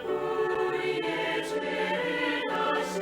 우리의 죄를 다시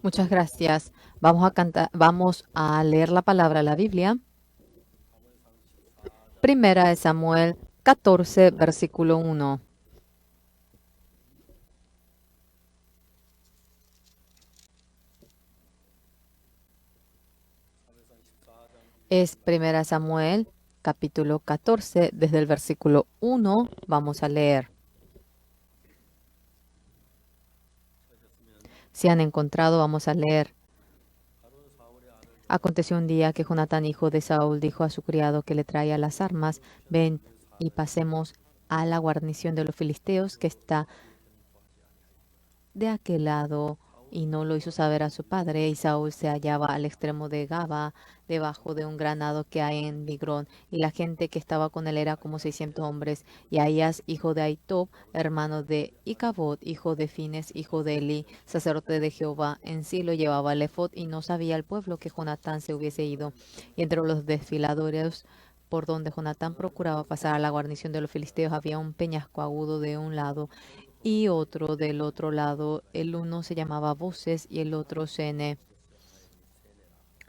Muchas gracias. Vamos a leer la palabra de la Biblia. Primera de Samuel 14, versículo 1. Es Primera de Samuel, capítulo 14, desde el versículo 1. Vamos a leer. Si han encontrado, vamos a leer. Aconteció un día que Jonatán, hijo de Saúl, dijo a su criado que le traía las armas: ven y pasemos a la guarnición de los filisteos que está de aquel lado, y no lo hizo saber a su padre. Y Saúl se hallaba al extremo de Gaba, debajo de un granado que hay en Migrón, y la gente que estaba con él era como 600 hombres. Y Ahías, hijo de Ahitob, hermano de Icabod, hijo de Fines, hijo de Eli, sacerdote de Jehová, en sí lo llevaba el ephod, y no sabía el pueblo que Jonatán se hubiese ido. Y entre los desfiladores por donde Jonatán procuraba pasar a la guarnición de los filisteos había un peñasco agudo de un lado y otro del otro lado. El uno se llamaba Voces y el otro Sene.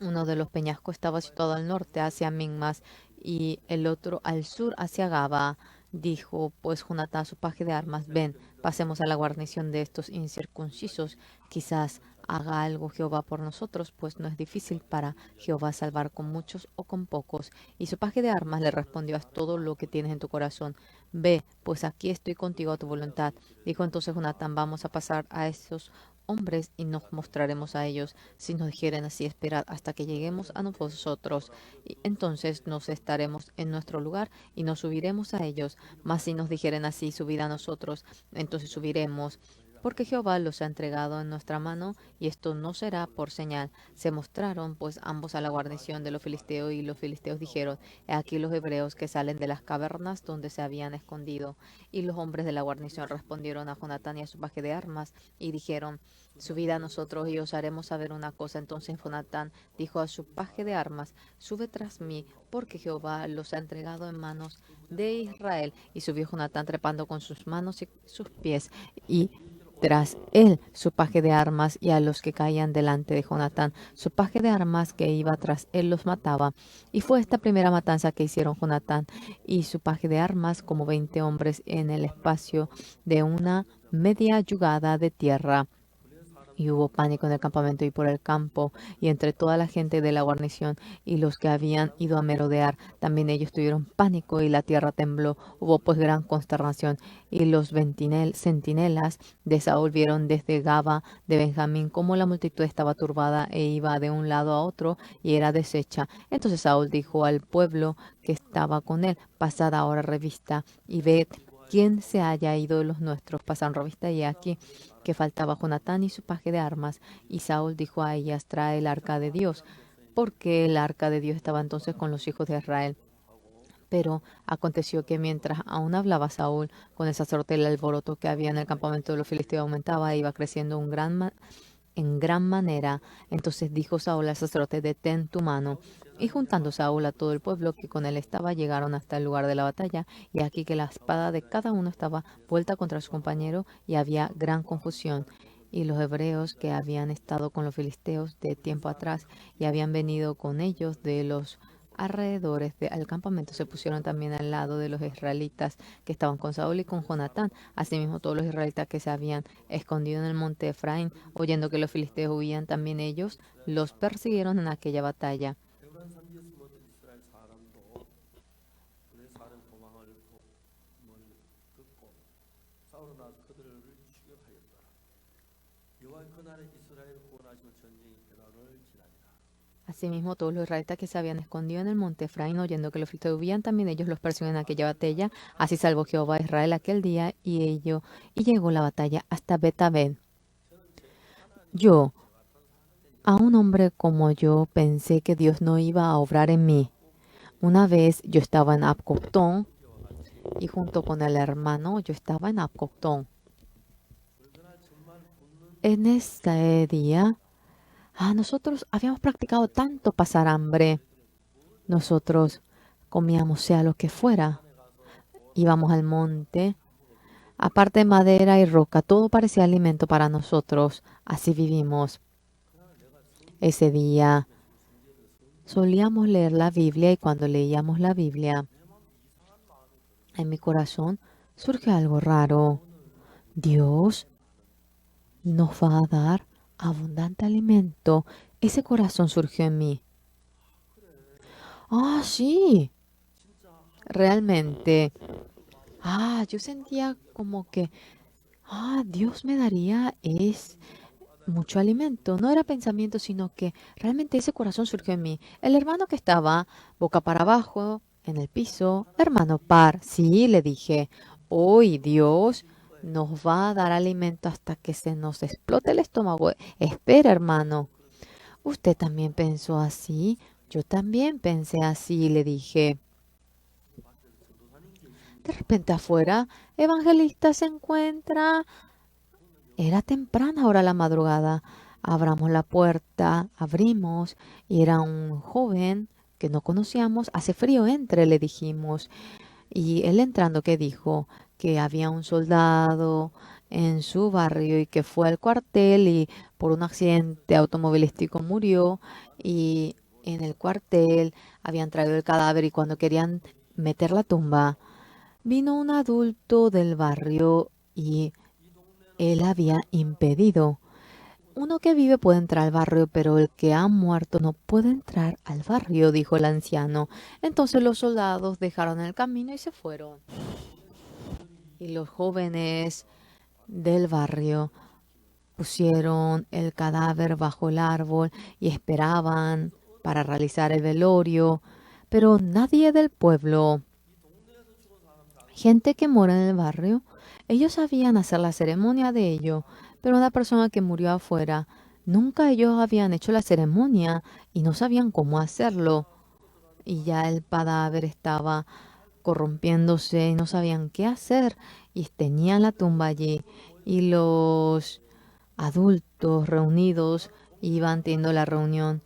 Uno de los peñascos estaba situado al norte hacia Minmas y el otro al sur hacia Gaba. Dijo pues Jonatán a su paje de armas: ven, pasemos a la guarnición de estos incircuncisos, quizás haga algo Jehová por nosotros, pues no es difícil para Jehová salvar con muchos o con pocos. Y su paje de armas le respondió: haz todo lo que tienes en tu corazón. Ve, pues aquí estoy contigo a tu voluntad. Dijo entonces Jonatán: vamos a pasar a esos hombres y nos mostraremos a ellos. Si nos dijeren así: esperad hasta que lleguemos a vosotros, y entonces nos estaremos en nuestro lugar y nos subiremos a ellos. Mas si nos dijeren así: subid a nosotros, entonces subiremos, porque Jehová los ha entregado en nuestra mano, y esto no será por señal. Se mostraron pues ambos a la guarnición de los filisteos, y los filisteos dijeron: he aquí los hebreos que salen de las cavernas donde se habían escondido. Y los hombres de la guarnición respondieron a Jonatán y a su paje de armas, y dijeron: subid a nosotros y os haremos saber una cosa. Entonces Jonatán dijo a su paje de armas: sube tras mí, porque Jehová los ha entregado en manos de Israel. Y subió Jonatán trepando con sus manos y sus pies, y tras él su paje de armas, y a los que caían delante de Jonatán, su paje de armas que iba tras él los mataba. Y fue esta primera matanza que hicieron Jonatán y su paje de armas, como 20 hombres, en el espacio de una media yugada de tierra. Y hubo pánico en el campamento y por el campo, y entre toda la gente de la guarnición y los que habían ido a merodear. También ellos tuvieron pánico, y la tierra tembló. Hubo pues gran consternación. Y los centinelas de Saúl vieron desde Gaba de Benjamín cómo la multitud estaba turbada e iba de un lado a otro y era deshecha. Entonces Saúl dijo al pueblo que estaba con él: pasad ahora revista y ved quién se haya ido de los nuestros. Pasaron revista, y aquí que faltaba Jonatán y su paje de armas. Y Saúl dijo a ellas: trae el arca de Dios, porque el arca de Dios estaba entonces con los hijos de Israel. Pero aconteció que mientras aún hablaba Saúl con el sacerdote, el alboroto que había en el campamento de los filisteos aumentaba e iba creciendo en gran manera. Entonces dijo Saúl al sacerdote: detén tu mano. Y juntando Saúl a todo el pueblo que con él estaba, llegaron hasta el lugar de la batalla, y aquí que la espada de cada uno estaba vuelta contra su compañero, y había gran confusión. Y los hebreos que habían estado con los filisteos de tiempo atrás y habían venido con ellos de los alrededores del campamento, se pusieron también al lado de los israelitas que estaban con Saúl y con Jonatán. Asimismo todos los israelitas que se habían escondido en el monte Efraín, oyendo que los filisteos huían, también ellos los persiguieron en aquella batalla. 에브란 산지에 숨었던 이스라엘 사람도 그의 사령 도망을 듣고 싸우러 나서 그들을 추격하였더라. 여호와의 그날에 이스라엘 구원하시는 전쟁이 베라를 지나니라. Asimismo, todos los israelitas que se habían escondido en el monte Efraín, oyendo que los filisteos huían, también ellos los persiguieron en aquella batalla. Así salvó Jehová a Israel aquel día, y llegó la batalla hasta Betabel. Yo, a un hombre como yo, pensé que Dios no iba a obrar en mí. Una vez yo estaba en Abcoctón, y junto con el hermano yo estaba en Abcoctón. 그날 정말 굶는 En este día, nosotros habíamos practicado tanto pasar hambre. Nosotros comíamos sea lo que fuera. 산에 가서 Íbamos al monte, aparte de madera y roca, todo parecía alimento para nosotros. Así vivimos. ese día. Solíamos leer la Biblia y cuando leíamos la Biblia, en mi corazón surge algo raro. Dios nos va a dar abundante alimento. Ese corazón surgió en mí. Ah, sí, realmente. Yo sentía como que, Dios me daría mucho alimento. No era pensamiento, sino que realmente ese corazón surgió en mí. El hermano que estaba boca para abajo en el piso, hermano Par, sí, le dije, hoy Dios nos va a dar alimento hasta que se nos explote el estómago. Espera, hermano. ¿Usted también pensó así? Yo también pensé así, le dije. De repente afuera, Evangelista se encuentra. Era temprana hora la madrugada. Abramos la puerta, abrimos, y era un joven que no conocíamos. Hace frío, entre, le dijimos. Y él entrando, ¿qué dijo? Que había un soldado en su barrio y que fue al cuartel y por un accidente automovilístico murió. Y en el cuartel habían traído el cadáver y cuando querían meter la tumba, vino un adulto del barrio y él había impedido. Uno que vive puede entrar al barrio, pero el que ha muerto no puede entrar al barrio, dijo el anciano. Entonces los soldados dejaron el camino y se fueron. Y los jóvenes del barrio pusieron el cadáver bajo el árbol y esperaban para realizar el velorio, pero nadie del pueblo, gente que mora en el barrio, ellos sabían hacer la ceremonia de ello, pero una persona que murió afuera, nunca ellos habían hecho la ceremonia y no sabían cómo hacerlo. Y ya el cadáver estaba corrompiéndose y no sabían qué hacer y tenían la tumba allí y los adultos reunidos iban teniendo la reunión.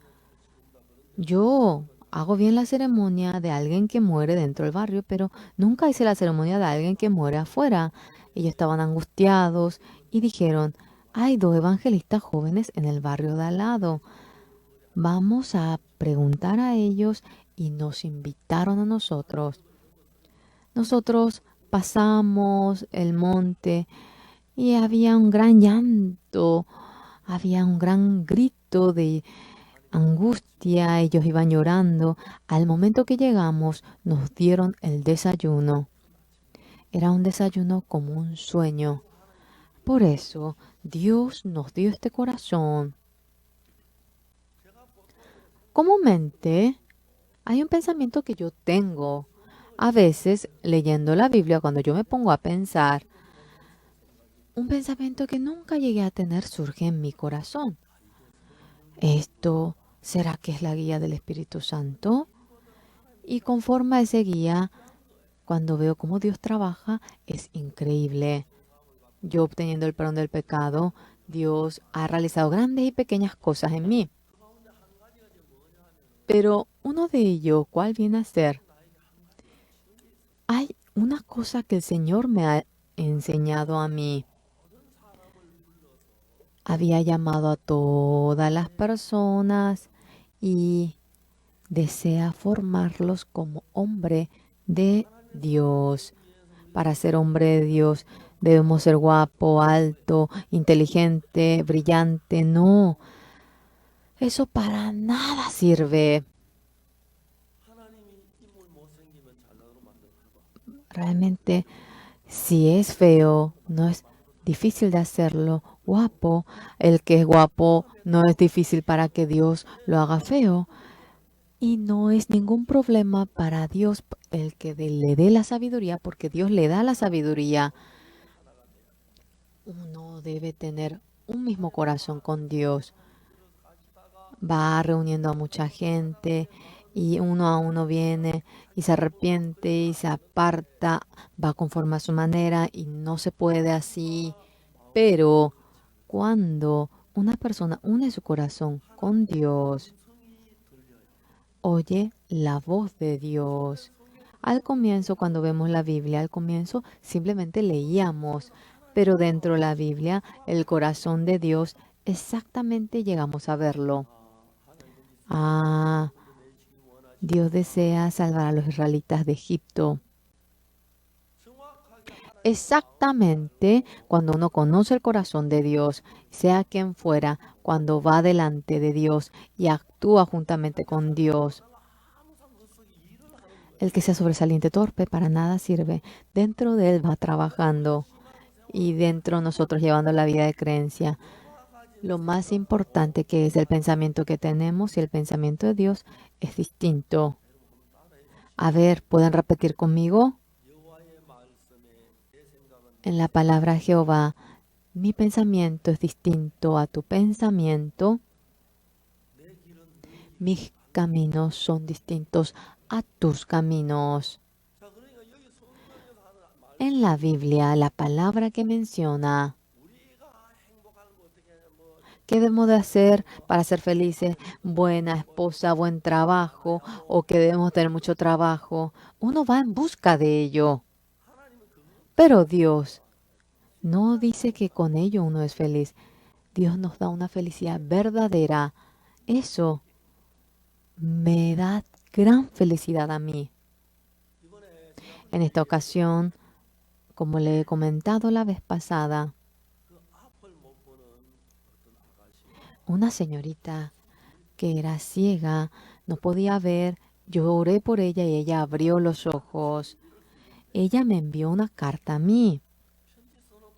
Yo hago bien la ceremonia de alguien que muere dentro del barrio, pero nunca hice la ceremonia de alguien que muere afuera. Ellos estaban angustiados y dijeron, hay dos evangelistas jóvenes en el barrio de al lado. Vamos a preguntar a ellos y nos invitaron a nosotros. Nosotros pasamos el monte y había un gran llanto, había un gran grito de angustia, ellos iban llorando. Al momento que llegamos, nos dieron el desayuno. Era un desayuno como un sueño. Por eso, Dios nos dio este corazón. Comúnmente, hay un pensamiento que yo tengo. A veces, leyendo la Biblia, cuando yo me pongo a pensar, un pensamiento que nunca llegué a tener surge en mi corazón. ¿Esto será que es la guía del Espíritu Santo? Y conforme a ese guía, cuando veo cómo Dios trabaja, es increíble. Yo obteniendo el perdón del pecado, Dios ha realizado grandes y pequeñas cosas en mí. Pero uno de ellos, ¿cuál viene a ser? Hay una cosa que el Señor me ha enseñado a mí. Había llamado a todas las personas y desea formarlos como hombre de Dios. Para ser hombre de Dios debemos ser guapo, alto, inteligente, brillante. No, eso para nada sirve. 하나님이 인물 못생기면 잘나도록 만들까? Realmente, si es feo, no es difícil de hacerlo. Guapo, el que es guapo no es difícil para que Dios lo haga feo. Y no es ningún problema para Dios el que le dé la sabiduría, porque Dios le da la sabiduría. Uno debe tener un mismo corazón con Dios. Va reuniendo a mucha gente y uno a uno viene y se arrepiente y se aparta, va conforme a su manera y no se puede así. Pero cuando una persona une su corazón con Dios, oye la voz de Dios. Al comienzo, cuando vemos la Biblia, al comienzo simplemente leíamos, pero dentro de la Biblia, el corazón de Dios, exactamente llegamos a verlo. Ah, Dios desea salvar a los israelitas de Egipto. Exactamente cuando uno conoce el corazón de Dios, sea quien fuera, cuando va delante de Dios y actúa juntamente con Dios. El que sea sobresaliente torpe para nada sirve. Dentro de él va trabajando y dentro nosotros llevando la vida de creencia. Lo más importante que es el pensamiento que tenemos y el pensamiento de Dios es distinto. A ver, ¿pueden repetir conmigo? 여호와의 말씀에 내 생각은 En la palabra Jehová, mi pensamiento es distinto a tu pensamiento. 내 길은 네 길. Mis caminos son distintos a tus caminos. 자, 그러니까 여기 성경에서 하는 말 En la Biblia, la palabra que menciona 우리가 행복하는 거 어떻게 뭐 qué debemos de hacer para ser felices, buena esposa, buen trabajo, o que debemos tener mucho trabajo. Uno va en busca de ello. 하나님은 그거 Pero Dios no dice que con ello uno es feliz. Dios nos da una felicidad verdadera. Eso me da gran felicidad a mí. 이번에 지난번 En esta ocasión, como le he comentado la vez pasada, 그 앞을 못 보는 어떤 아가씨 una señorita que era ciega, no podía ver, yo oré por ella y ella abrió los ojos. Ella me envió una carta a mí. 편지 써놓고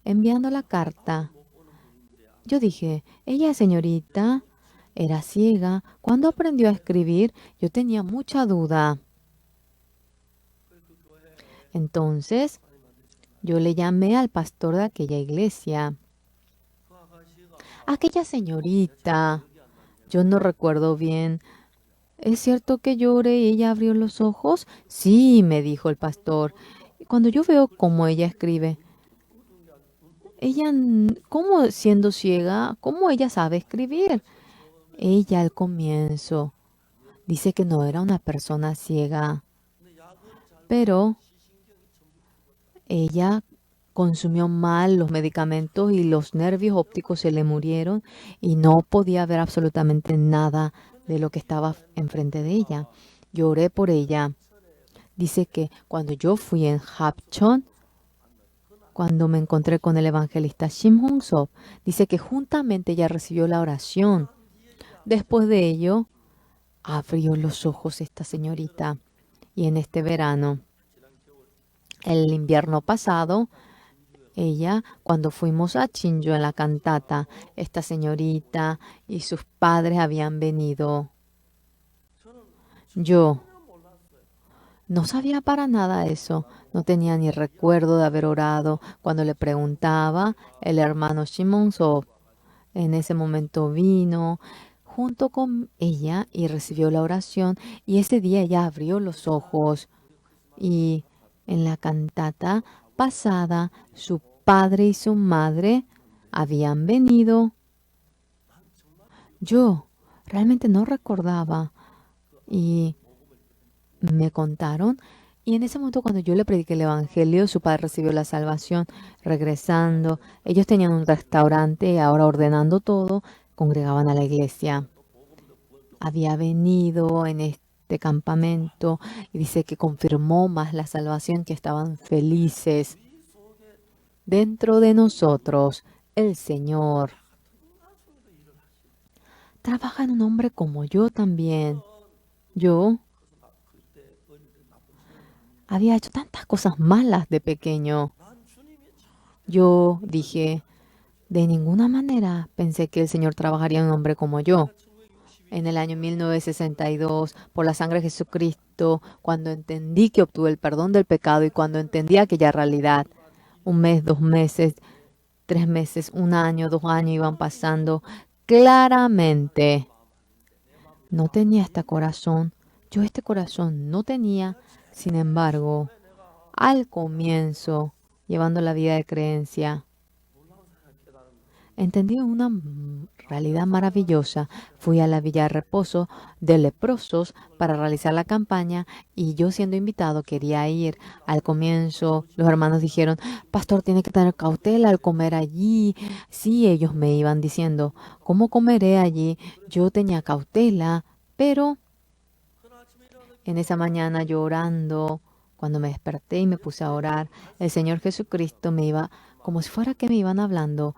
Enviando la carta, 못 보는 분인데 yo dije, ella señorita era ciega. Cuando aprendió a escribir, yo tenía mucha duda. 그 교회 Entonces, 하나님한테 yo le llamé al pastor de aquella iglesia. 그 아가씨가 Aquella señorita, 기억이 안 나는데 yo no recuerdo bien. ¿Es cierto que lloré y ella abrió los ojos? Sí, me dijo el pastor. Y cuando yo veo cómo ella escribe, ella, ¿cómo siendo ciega, cómo ella sabe escribir? Ella al comienzo dice que no era una persona ciega, 근데 약을 잘 pero 시신경이 전부 ella consumió mal los medicamentos y los nervios ópticos se le murieron y no podía ver absolutamente nada de lo que estaba enfrente de ella. Lloré por ella. Dice que cuando yo fui en Hapchon, cuando me encontré con el evangelista Shim Hong-sop, dice que juntamente ella recibió la oración. Después de ello, abrió los ojos esta señorita. Y en este verano, el invierno pasado, ella, cuando fuimos a Chinjo en la cantata, esta señorita y sus padres habían venido. Yo no sabía para nada eso. No tenía ni recuerdo de haber orado. Cuando le preguntaba, el hermano Shimon Sop en ese momento vino junto con ella y recibió la oración. Y ese día ella abrió los ojos. Y en la cantata pasada, su padre y su madre habían venido. Yo realmente no recordaba. Y me contaron. Y en ese momento cuando yo le prediqué el evangelio, su padre recibió la salvación regresando. Ellos tenían un restaurante y ahora ordenando todo, congregaban a la iglesia. Había venido en este campamento y dice que confirmó más la salvación, que estaban felices. Dentro de nosotros, el Señor trabaja en un hombre como yo también. Yo había hecho tantas cosas malas de pequeño. 난 주님이 참 Yo dije, de ninguna manera pensé que el Señor trabajaría en un hombre como yo. En el año 1962, por la sangre de Jesucristo, cuando entendí que obtuve el perdón del pecado y cuando entendí aquella realidad, un mes, 2 meses, 3 meses, un año, 2 años iban pasando, claramente no tenía este corazón. Yo este corazón no tenía. Sin embargo, al comienzo, llevando la vida de creencia, entendí una realidad maravillosa. Fui a la Villa de Reposo de leprosos para realizar la campaña y yo siendo invitado quería ir. Al comienzo los hermanos dijeron, pastor, tiene que tener cautela al comer allí. Sí, ellos me iban diciendo, ¿cómo comeré allí? Yo tenía cautela, pero en esa mañana yo orando, cuando me desperté y me puse a orar, el Señor Jesucristo me iba, como si fuera que me iban hablando.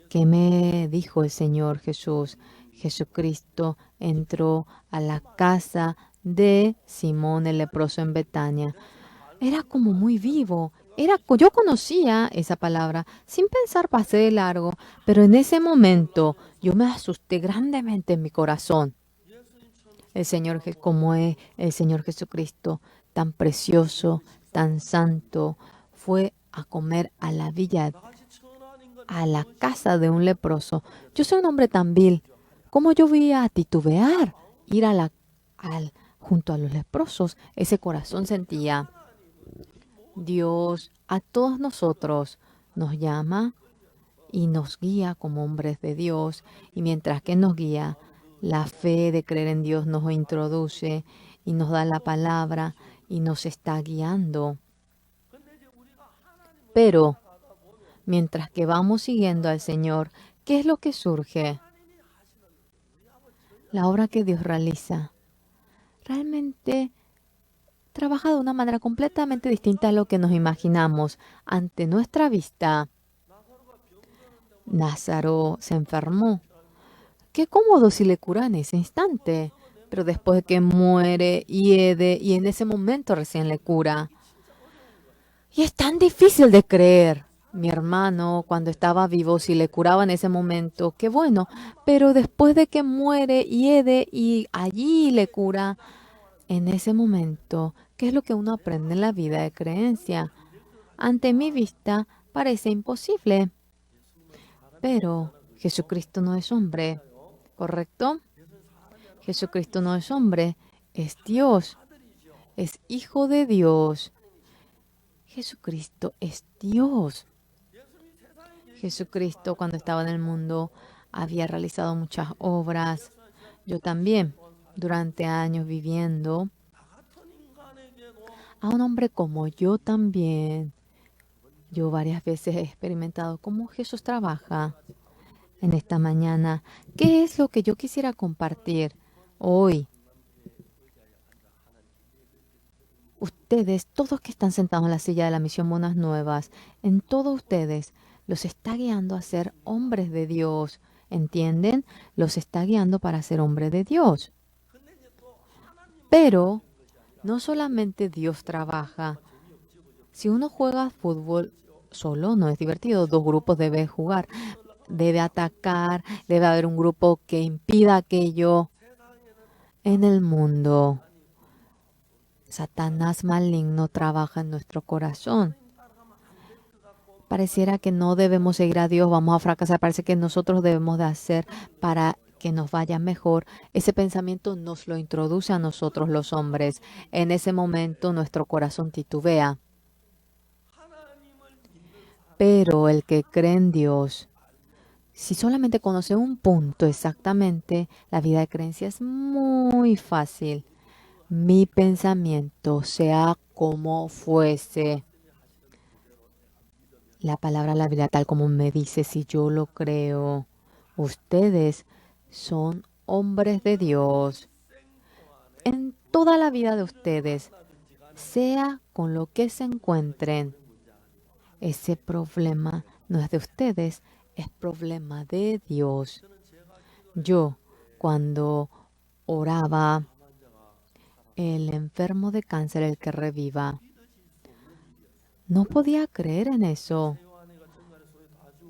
¿Qué me dijo el Señor Jesús? Jesucristo entró a la casa de Simón el leproso en Betania. Era como muy vivo. Yo conocía esa palabra. Sin pensar pasé de largo, pero en ese momento yo me asusté grandemente en mi corazón. Como es el Señor Jesucristo, tan precioso, tan santo, fue a comer a la villa, a la casa de un leproso. Yo soy un hombre tan vil. ¿Cómo yo voy a titubear ir junto a los leprosos? Ese corazón sentía. Dios a todos nosotros nos llama y nos guía como hombres de Dios. Y mientras que nos guía, la fe de creer en Dios nos introduce y nos da la palabra y nos está guiando. Pero mientras que vamos siguiendo al Señor, ¿qué es lo que surge? La obra que Dios realiza realmente trabaja de una manera completamente distinta a lo que nos imaginamos. Ante nuestra vista, Lázaro se enfermó. Qué cómodo si le cura en ese instante, pero después de que muere, hiede, y en ese momento recién le cura. Y es tan difícil de creer. Mi hermano, cuando estaba vivo, si le curaba en ese momento, qué bueno, pero después de que muere, hiede, y allí le cura, en ese momento, ¿qué es lo que uno aprende en la vida de creencia? Ante mi vista, parece imposible, pero Jesucristo no es hombre, ¿correcto? Jesucristo no es hombre, es Dios, es Hijo de Dios. Jesucristo es Dios. Jesucristo cuando estaba en el mundo había realizado muchas obras. Yo también, durante años viviendo, a un hombre como yo también. Yo varias veces he experimentado cómo Jesús trabaja. En esta mañana, ¿qué es lo que yo quisiera compartir hoy? Ustedes, todos que están sentados en la silla de la misión Buenas Nuevas, en todos ustedes los está guiando a ser hombres de Dios. ¿Entienden? Los está guiando para ser hombres de Dios. Pero no solamente Dios trabaja. Si uno juega fútbol solo, no es divertido. Dos grupos deben jugar. Debe atacar. Debe haber un grupo que impida aquello. En el mundo, Satanás maligno trabaja en nuestro corazón. Pareciera que no debemos seguir a Dios, vamos a fracasar. Parece que nosotros debemos de hacer para que nos vaya mejor. Ese pensamiento nos lo introduce a nosotros los hombres. En ese momento nuestro corazón titubea. Pero el que cree en Dios, si solamente conoce un punto exactamente, la vida de creencia es muy fácil. Mi pensamiento, sea como fuese. La palabra la Biblia tal como me dice, si yo lo creo, ustedes son hombres de Dios. En toda la vida de ustedes, sea con lo que se encuentren, ese problema no es de ustedes, es problema de Dios. Yo, cuando oraba, el enfermo de cáncer, el que reviva, no podía creer en eso.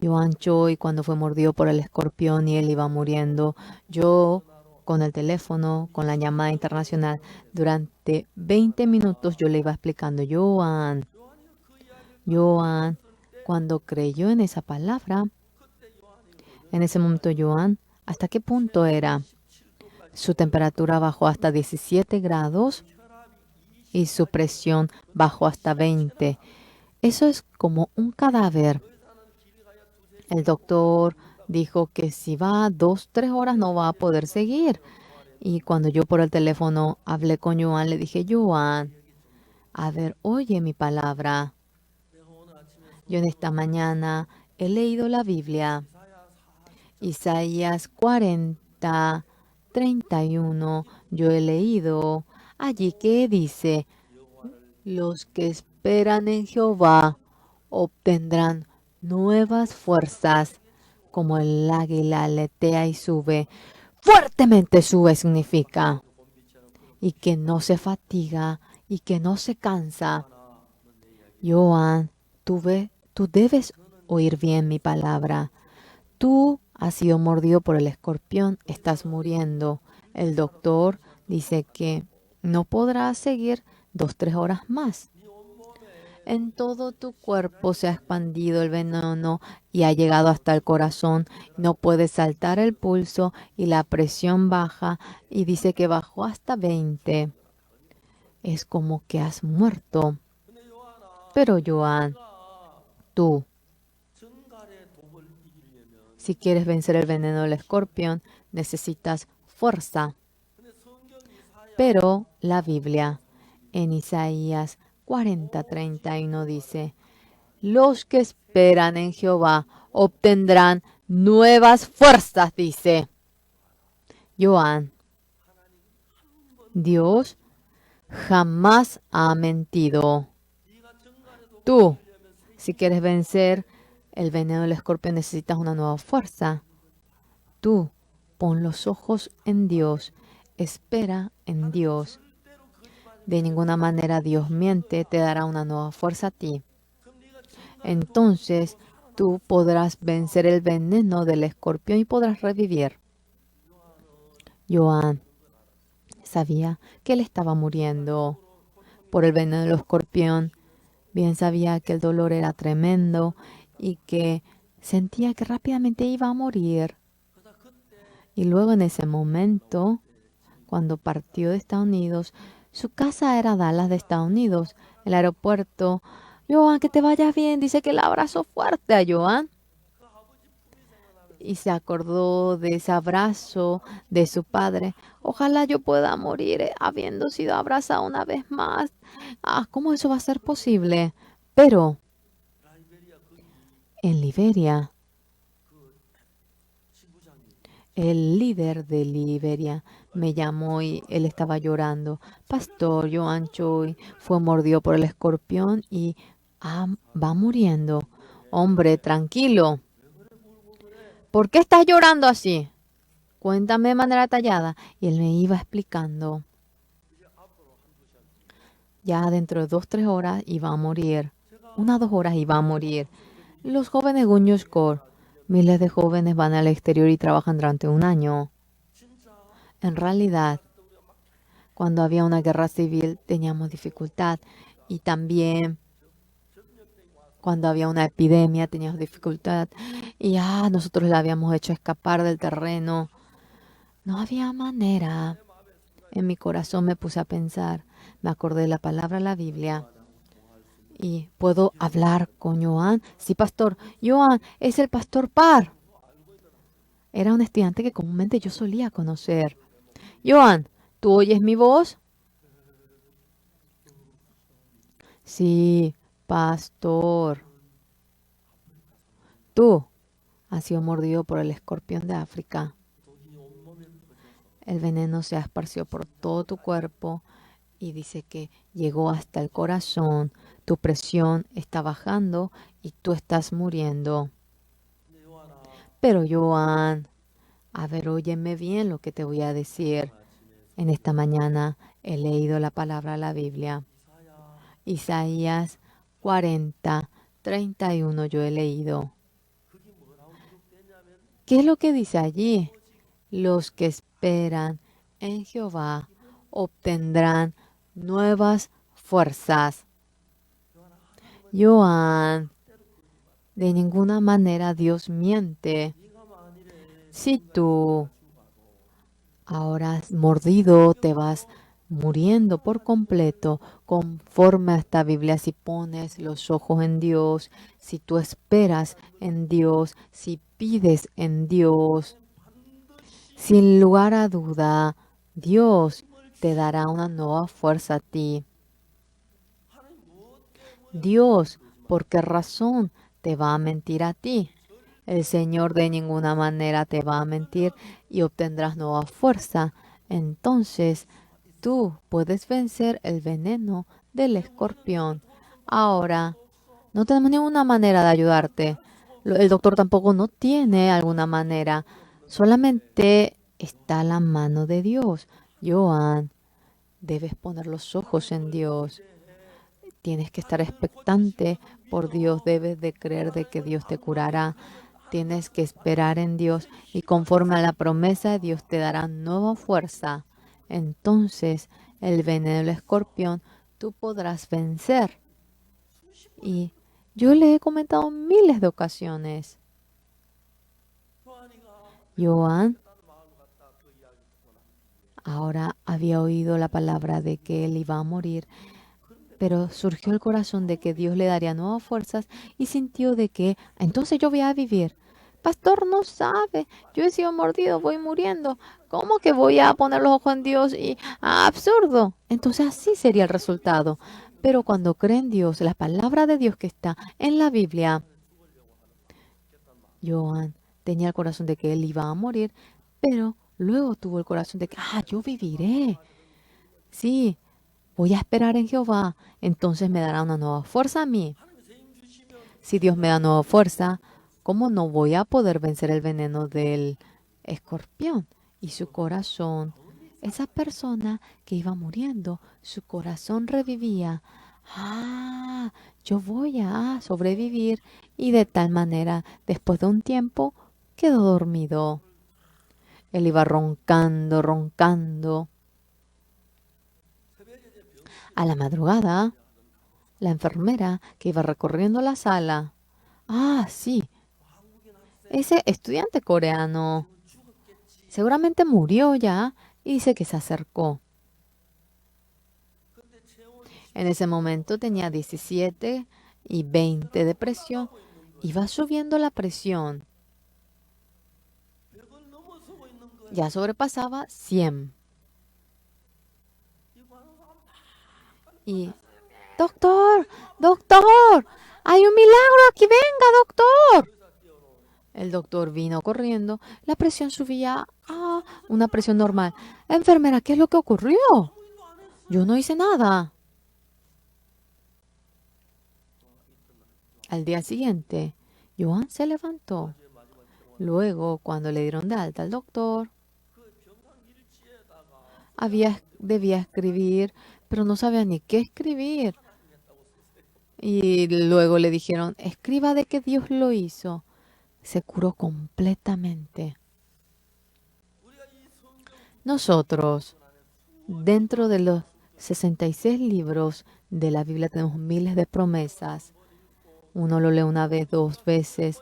Joan Choi, cuando fue mordido por el escorpión y él iba muriendo, yo con el teléfono, con la llamada internacional, durante 20 minutos yo le iba explicando, Joan, cuando creyó en esa palabra, en ese momento Joan, ¿hasta qué punto era? Su temperatura bajó hasta 17 grados y su presión bajó hasta 20. Eso es como un cadáver. El doctor dijo que si va 2, 3 horas no va a poder seguir. Y cuando yo por el teléfono hablé con Joan, le dije, Joan, a ver, oye mi palabra. 내가 오늘 아침에 Yo en esta mañana he leído la Biblia, 이사야 40장 Isaías 40:31. Yo he leído allí que dice, 여호와를 los que esperan en Jehová obtendrán nuevas fuerzas, como el águila aletea y sube. Fuertemente sube significa, 봄빛처럼 그렇고 y que no se fatiga y que no se cansa. 하나 넌내 이야기 Joan, tú debes oír bien mi palabra. Tú has sido mordido por el escorpión, estás muriendo. El doctor dice que no podrás seguir 2, 3 horas más. 네 온몸에 En todo tu cuerpo se ha expandido el veneno y ha llegado hasta el corazón. No puedes saltar el pulso y la presión baja y dice que bajó hasta 20. Es como que has muerto. 근데 요한아 Pero Joan, 내가 tú, 정갈의 독을 이기려면 si quieres vencer el veneno del escorpión, necesitas fuerza. 근데 성경 이사야 Pero la Biblia en Isaías 40:31 dice, los que esperan en Jehová obtendrán nuevas fuerzas, dice. Joan, Dios jamás ha mentido. 네가 정갈의 독을 Tú, 이기려면 si quieres vencer el veneno del escorpión, necesitas una nueva fuerza. Tú, pon los ojos en Dios, espera en Dios. 절대로 거짓말 De ninguna manera Dios miente, te dará una nueva fuerza a ti. 그럼 네가 정갈의 Entonces tú podrás vencer el veneno del escorpión y podrás revivir. Joan sabía que él estaba muriendo por el veneno del escorpión. Bien sabía que el dolor era tremendo y que sentía que rápidamente iba a morir. 그러다 그때 Y luego en ese momento, cuando partió de Estados Unidos, su casa era Dallas de Estados Unidos, el aeropuerto. Joan, que te vayas bien. Dice que le abrazó fuerte a Joan. 그 아버지 품이 생각나면서 Y se acordó de ese abrazo de su padre. Ojalá yo pueda morir habiendo sido abrazado una vez más. ¿Cómo eso va a ser posible? Pero 라이베리아 거기 en Liberia, 그 지부장이 el líder de Liberia me llamó y él estaba llorando. Pastor Joan Choi fue mordido por el escorpión y va muriendo. Hombre, tranquilo. ¿Por qué estás llorando así? Cuéntame de manera detallada. Y él me iba explicando. 이제 앞으로 한두 시간 Ya dentro de 2, 3 horas iba a morir. 1, 2 horas iba a morir. Los jóvenes Guñoscor, miles de jóvenes van al exterior y trabajan durante un año. 진짜 En realidad, 또 우리가 막 cuando había una guerra civil teníamos dificultad. Y también 전염병이 와서 cuando había una epidemia teníamos dificultad. Y nosotros la habíamos hecho escapar del terreno. No había manera. 내 마음에 생각이 En mi corazón me puse a pensar. Me acordé de la palabra de la Biblia. 통할 수 있는 Y puedo hablar con Joan. Sí, pastor. Joan es el pastor Par. Era un estudiante que comúnmente yo solía conocer. Joan, ¿tú oyes mi voz? Sí, pastor. Tú has sido mordido por el escorpión de África. 독이 온몸에 퍼져서 El veneno se esparció por todo tu cuerpo y dice que llegó hasta el corazón. Tu presión está bajando y tú estás muriendo. 근데 요한아 Pero Joan, a ver, óyeme bien lo que te voy a decir. 아침에 En esta mañana he leído la palabra de la Biblia. 이사야 Isaías 40:31 yo he leído. 그게 뭐라고 기록됐냐면 ¿Qué es lo que dice allí? Los que esperan en Jehová obtendrán nuevas fuerzas. Joan, de ninguna manera Dios miente. 네가 만일에 Si tú 죽어도 ahora mordido te vas muriendo por completo conforme a esta Biblia. Si pones los ojos en Dios, si tú esperas en Dios, si pides en Dios, sin lugar a duda, Dios te dará una nueva fuerza a ti. Dios, ¿por qué razón te va a mentir a ti? El Señor de ninguna manera te va a mentir y obtendrás nueva fuerza. Entonces, tú puedes vencer el veneno del escorpión. Ahora, no tenemos ninguna manera de ayudarte. El doctor tampoco no tiene alguna manera. Solamente está la mano de Dios. Joan, debes poner los ojos en Dios. Tienes que estar expectante por Dios. Debes de creer de que Dios te curará. Tienes que esperar en Dios y conforme a la promesa de Dios te dará nueva fuerza. Entonces el veneno del escorpión tú podrás vencer. Y yo le he comentado miles de ocasiones. Joan ahora había oído la palabra de que él iba a morir, pero surgió el corazón de que Dios le daría nuevas fuerzas y sintió de que entonces yo voy a vivir. Pastor, no sabe, yo he sido mordido, voy muriendo. ¿Cómo que voy a poner los ojos en Dios? Y absurdo. Entonces así sería el resultado. Pero cuando cree en Dios, la palabra de Dios que está en la Biblia, Joan tenía el corazón de que él iba a morir, pero luego tuvo el corazón de que, yo viviré. Sí, voy a esperar en Jehová, entonces me dará una nueva fuerza a mí. Si Dios me da nueva fuerza, ¿cómo no voy a poder vencer el veneno del escorpión? Y su corazón, esa persona que iba muriendo, su corazón revivía. Yo voy a sobrevivir. Y de tal manera, después de un tiempo, quedó dormido. Él iba roncando, roncando. A la madrugada, la enfermera que iba recorriendo la sala. Sí, ese estudiante coreano seguramente murió ya y dice que se acercó. En ese momento tenía 17 y 20 de presión. Iba subiendo la presión. Ya sobrepasaba 100. Y, doctor, doctor, hay un milagro aquí, venga, doctor. El doctor vino corriendo. La presión subía a una presión normal. Enfermera, ¿qué es lo que ocurrió? Yo no hice nada. Al día siguiente, Joan se levantó. Luego, cuando le dieron de alta al doctor, debía escribir, pero no sabía ni qué escribir. Y luego le dijeron, escriba de que Dios lo hizo. Se curó completamente. Nosotros, dentro de los 66 libros de la Biblia, tenemos miles de promesas. Uno lo lee una vez, dos veces.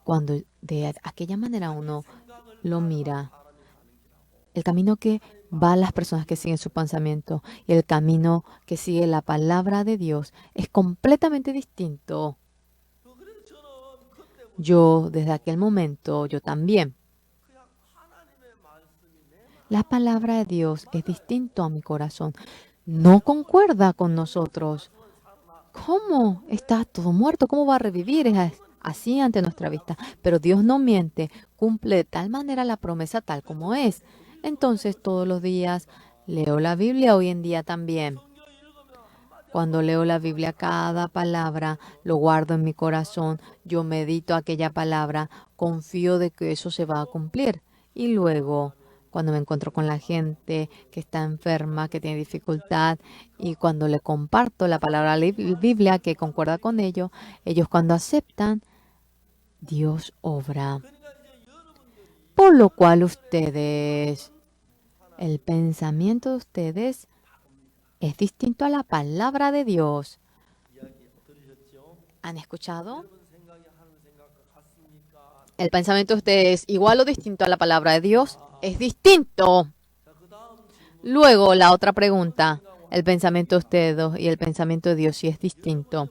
Cuando de aquella manera uno lo mira, el camino que va a las personas que siguen su pensamiento y el camino que sigue la palabra de Dios es completamente distinto. Yo, desde aquel momento, yo también. La palabra de Dios es distinto a mi corazón. No concuerda con nosotros. ¿Cómo está todo muerto? ¿Cómo va a revivir? Es así ante nuestra vista. Pero Dios no miente. Cumple de tal manera la promesa tal como es. Entonces todos los días leo la Biblia, hoy en día también. Cuando leo la Biblia, cada palabra lo guardo en mi corazón. Yo medito aquella palabra, confío de que eso se va a cumplir. Y luego, cuando me encuentro con la gente que está enferma, que tiene dificultad, y cuando le comparto la palabra de la Biblia que concuerda con ellos cuando aceptan, Dios obra. Por lo cual el pensamiento de ustedes es distinto a la palabra de Dios. ¿Han escuchado? El pensamiento de ustedes igual o distinto a la palabra de Dios es distinto. Luego, la otra pregunta. El pensamiento de ustedes dos y el pensamiento de Dios, si es distinto.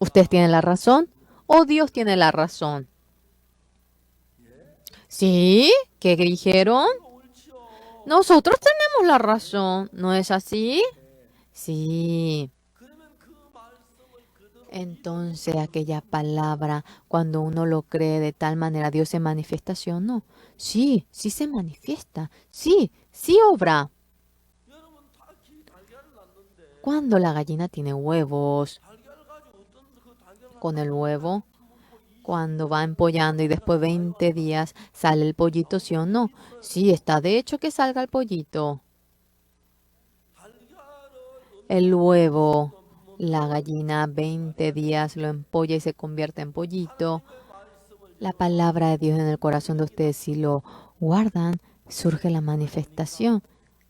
¿Ustedes tienen la razón o Dios tiene la razón? ¿Sí? ¿Qué dijeron? 옳지요. Nosotros tenemos la razón. ¿No es así? Sí. 그러면 그 말씀을 그대로 Entonces aquella palabra, cuando uno lo cree de tal manera, Dios se manifiesta, ¿sí o no? Sí, sí se manifiesta. Sí, sí obra. 여러분 달걀을 낳는데 Cuando la gallina tiene huevos, 달걀 가지고 어떤 그 달걀 con el 갖다가 huevo, 먹고 cuando va empollando y después 20 días sale el pollito, ¿sí o no? Sí, está de hecho que salga el pollito. 달걀을 El huevo, 넘으면 la gallina 20 días lo empolla y se convierte en pollito. 하나님의 말씀을 La palabra de Dios en el corazón de ustedes, si lo guardan, surge la manifestación.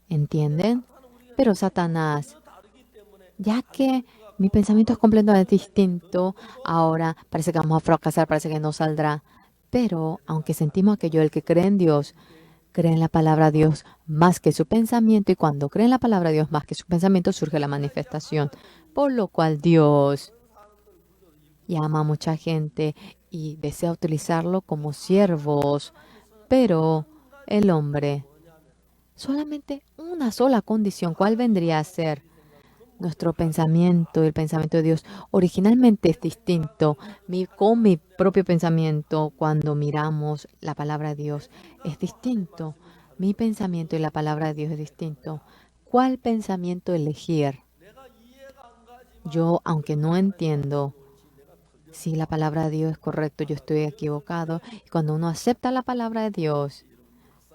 ¿Entienden? 사탄은 우리가 Pero Satanás, 전혀 다르기 때문에 ya que mi pensamiento es completamente distinto, ahora parece que vamos a fracasar, parece que no saldrá. Pero aunque sentimos aquello, el que cree en Dios, cree en la palabra de Dios más que su pensamiento, y cuando cree en la palabra de Dios más que su pensamiento, surge la manifestación. Por lo cual Dios llama a mucha gente y desea utilizarlo como siervos, pero el hombre, solamente una sola condición, ¿cuál vendría a ser? Nuestro pensamiento y el pensamiento de Dios originalmente es distinto. Con mi propio pensamiento, cuando miramos la palabra de Dios, es distinto. Mi pensamiento y la palabra de Dios es distinto. ¿Cuál pensamiento elegir? 내가 이해가 안 가지만 Yo, aunque no entiendo si la palabra de Dios es correcto, yo estoy equivocado. Y cuando uno acepta la palabra de Dios,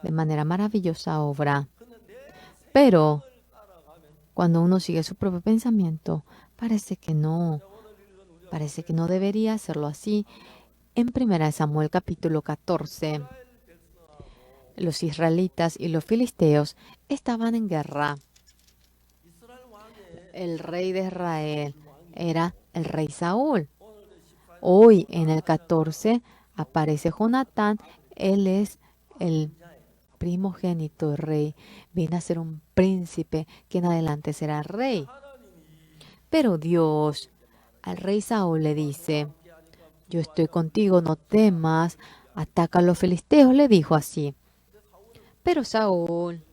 de manera maravillosa obra. 근데 내 Pero 생각을 따라가면 cuando uno sigue su propio pensamiento, parece que no. 오늘 읽은 우리가 Parece que no debería hacerlo así. En 1 Samuel capítulo 14, 이스라엘 백성하고 los israelitas y los filisteos estaban en guerra. 이스라엘 왕의 El rey de Israel era el rey Saúl. 오늘 18절 Hoy en el 14 aparece Jonatán. Él es el primogénito del rey. Viene a ser un príncipe que en adelante será rey. Pero Dios al rey Saúl le dice, yo estoy contigo, no temas, ataca a los filisteos, le dijo así. Pero Saúl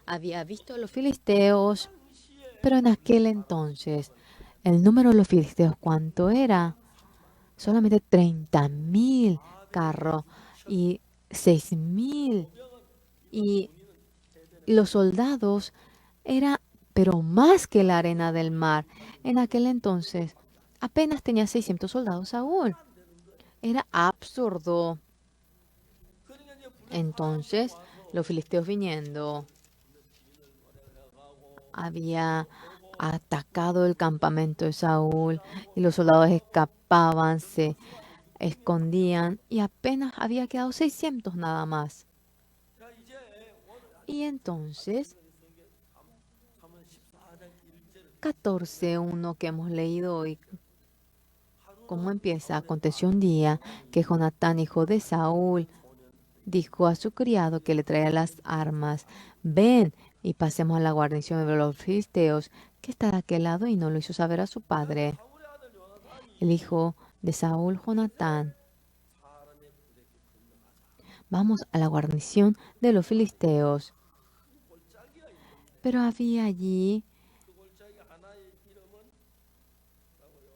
había visto a los filisteos, pero en aquel entonces el número de los filisteos, ¿cuánto era? Solamente 30,000 carros y 6,000. Y los soldados era, pero más que la arena del mar. En aquel entonces apenas tenía 600 soldados Saúl. Era absurdo. 그러니까 이제 Entonces, los filisteos viniendo, había atacado el campamento de Saúl y los soldados escapaban, se escondían y apenas había quedado 600 nada más. 자 이제 오늘 Y entonces, 잠언 14장 1절 14:1 que hemos leído hoy, ¿cómo empieza? Aconteció un día que Jonatán, hijo de Saúl, dijo a su criado que le traía las armas, ven y pasemos a la guarnición de los filisteos que está de aquel lado, y no lo hizo saber a su padre. 사울의 아들 요나단이 El hijo de Saúl, Jonatán, 사람의 부대께 건너가자. vamos a la guarnición de los filisteos. 골짜기가 있는데 Pero había allí 그 골짜기 하나의 이름은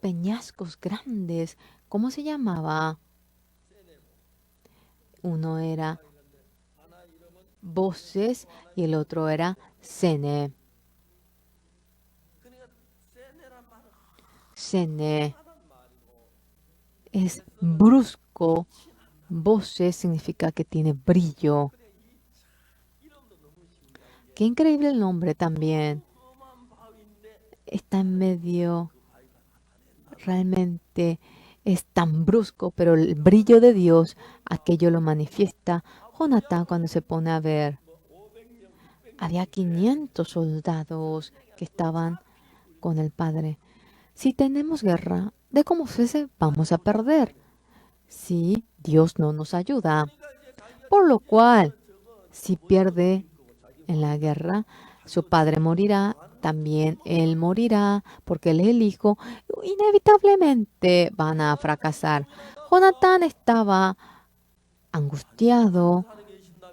peñascos grandes. ¿Cómo se llamaba? Uno era 하나 이름은 Voces y el otro era Sene. 그러니까 세네란 말은 Sene 하단 말이고 es brusco. Voces significa que tiene brillo. 이름도 너무 신기한 Qué increíble el nombre también. 험한 바위인데 Está en medio, realmente es tan brusco, pero el brillo de Dios, aquello lo manifiesta Jonatán cuando se pone a ver. Había 500 soldados que estaban con el padre. Si tenemos guerra, de cómo fuese, vamos a perder. Si Dios no nos ayuda. Por lo cual, si pierde en la guerra, Su padre morirá, también él morirá, porque él es el hijo. Inevitablemente van a fracasar. Jonatán estaba angustiado.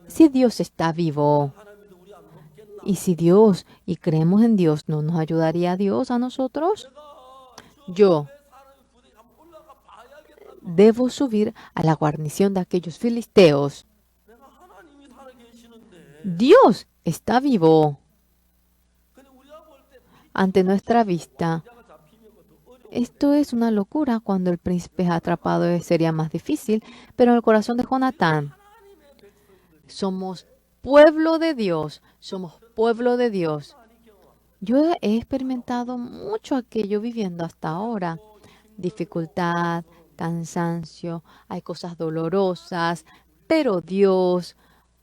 Si Dios está vivo, 하나님도 우리 안 돕겠나? y si Dios, y creemos en Dios, ¿no nos ayudaría Dios a nosotros? 내가 Yo 왜 사람의 부대에 한번 올라가 봐야겠다고. debo subir a la guarnición de aquellos filisteos. 내가 하나님이 살아계시는데. Dios está vivo 근데 우리가 볼때 ante nuestra vista. 피자가 잡히면 더 어려워. Esto es una locura. Cuando el príncipe es atrapado sería más difícil, pero en el corazón de Jonatán 하나님의 백성들. somos pueblo de Dios, somos pueblo de Dios. 많이 경험. Yo he experimentado mucho aquello viviendo hasta ahora. Dificultad, cansancio, hay cosas dolorosas, pero Dios,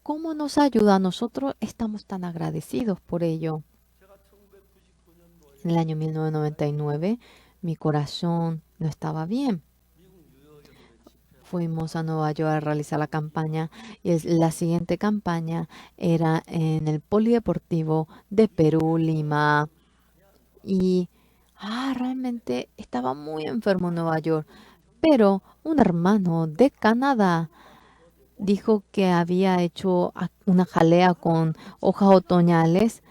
¿cómo nos ayuda? Nosotros estamos tan agradecidos por ello. 제가 1999년도에 En el año 1999, mi corazón no estaba bien. 미국 뉴욕에 집회. Fuimos a Nueva York a realizar la campaña y la siguiente campaña era en el Polideportivo de Perú, Lima. Y realmente estaba muy enfermo en Nueva York. Pero un hermano de Canadá dijo que había hecho una jalea con hojas otoñales.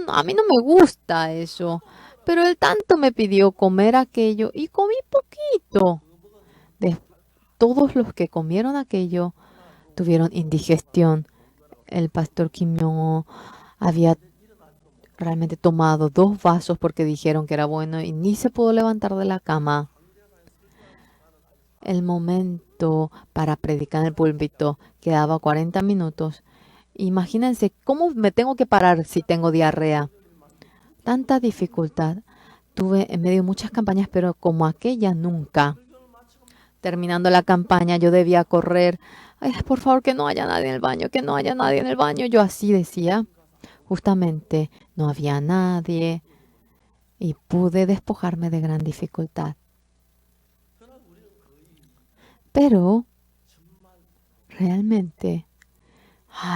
A mí no me gusta eso, pero él tanto me pidió comer aquello y comí poquito. De todos los que comieron aquello tuvieron indigestión. El pastor Kim Jong-un había realmente tomado 2 vasos porque dijeron que era bueno y ni se pudo levantar de la cama. El momento para predicar en el púlpito quedaba 40 minutos. Imagínense cómo me tengo que parar si tengo diarrea. Tanta dificultad. Tuve en medio de muchas campañas, pero como aquella nunca. Terminando la campaña, yo debía correr. Ay, por favor, que no haya nadie en el baño, que no haya nadie en el baño. Yo así decía. Justamente no había nadie y pude despojarme de gran dificultad. Pero realmente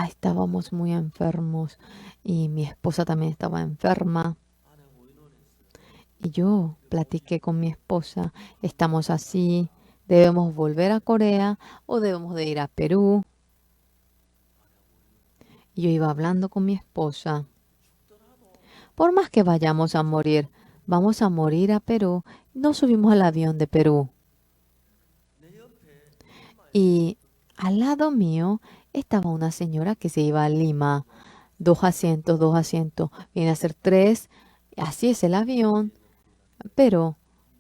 estábamos muy enfermos y mi esposa también estaba enferma. Y yo platiqué con mi esposa, estamos así, debemos volver a Corea o debemos de ir a Perú. Y yo iba hablando con mi esposa. Por más que vayamos a morir, vamos a morir a Perú. Nos subimos al avión de Perú. Y al lado mío estaba una señora que se iba a Lima. 2 asientos, 2 asientos. Viene a ser 3. Así es el avión. Pero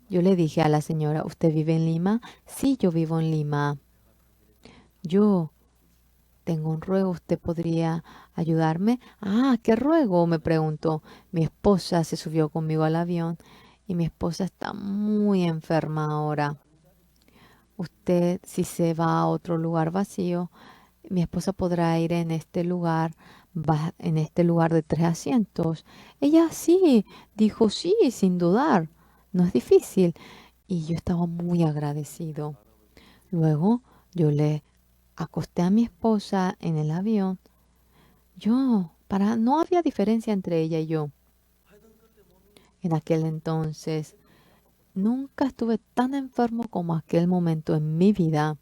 yo le dije a la señora, ¿usted vive en Lima? Sí, yo vivo en Lima. Yo tengo un ruego, ¿usted podría ayudarme? ¿Qué ruego? Me preguntó. Mi esposa se subió conmigo al avión y mi esposa está muy enferma ahora. Usted, si se va a otro lugar vacío, mi esposa podrá ir en este lugar, en este lugar de 3 asientos. Ella sí, dijo sí, sin dudar. No es difícil. Y yo estaba muy agradecido. Luego yo le acosté a mi esposa en el avión. No había diferencia entre ella y yo. En aquel entonces, nunca estuve tan enfermo como aquel momento en mi vida.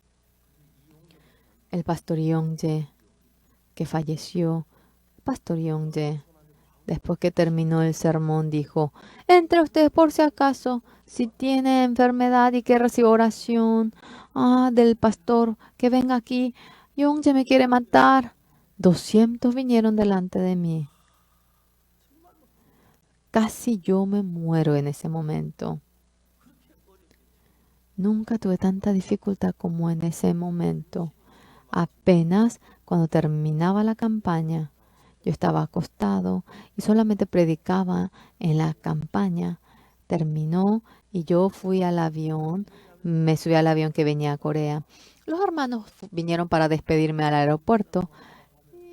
El pastor Yongje, que falleció, pastor Yongje, después que terminó el sermón, dijo, entre ustedes por si acaso, si tiene enfermedad y que reciba oración del pastor, que venga aquí, Yongje me quiere matar. 200 vinieron delante de mí. Casi yo me muero en ese momento. Nunca tuve tanta dificultad como en ese momento. Apenas cuando terminaba la campaña, yo estaba acostado y solamente predicaba en la campaña. Terminó y yo fui al avión, me subí al avión que venía a Corea. Los hermanos vinieron para despedirme al aeropuerto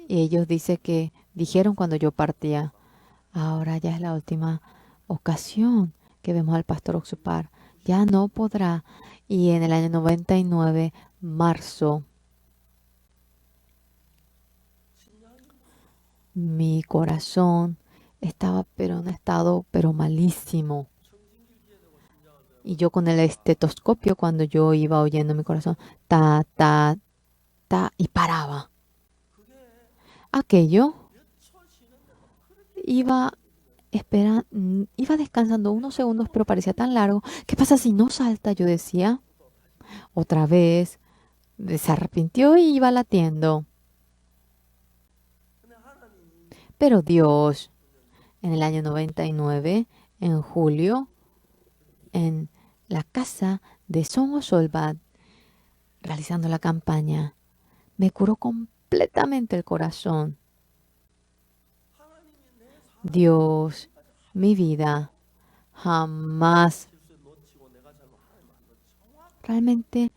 y ellos dijeron cuando yo partía, ahora ya es la última ocasión que vemos al pastor Oxupar. Ya no podrá. Y en el año 99, marzo, mi corazón estaba pero en un estado pero malísimo. Y yo con el estetoscopio, cuando yo iba oyendo mi corazón, ta, ta, ta, y paraba. Aquello iba iba descansando unos segundos, pero parecía tan largo. ¿Qué pasa si no salta? Yo decía. Otra vez se arrepintió y iba latiendo. Pero Dios, en el año 99, en julio, en la casa de Songo Solbat, realizando la campaña, me curó completamente el corazón. Dios, mi vida, jamás. Realmente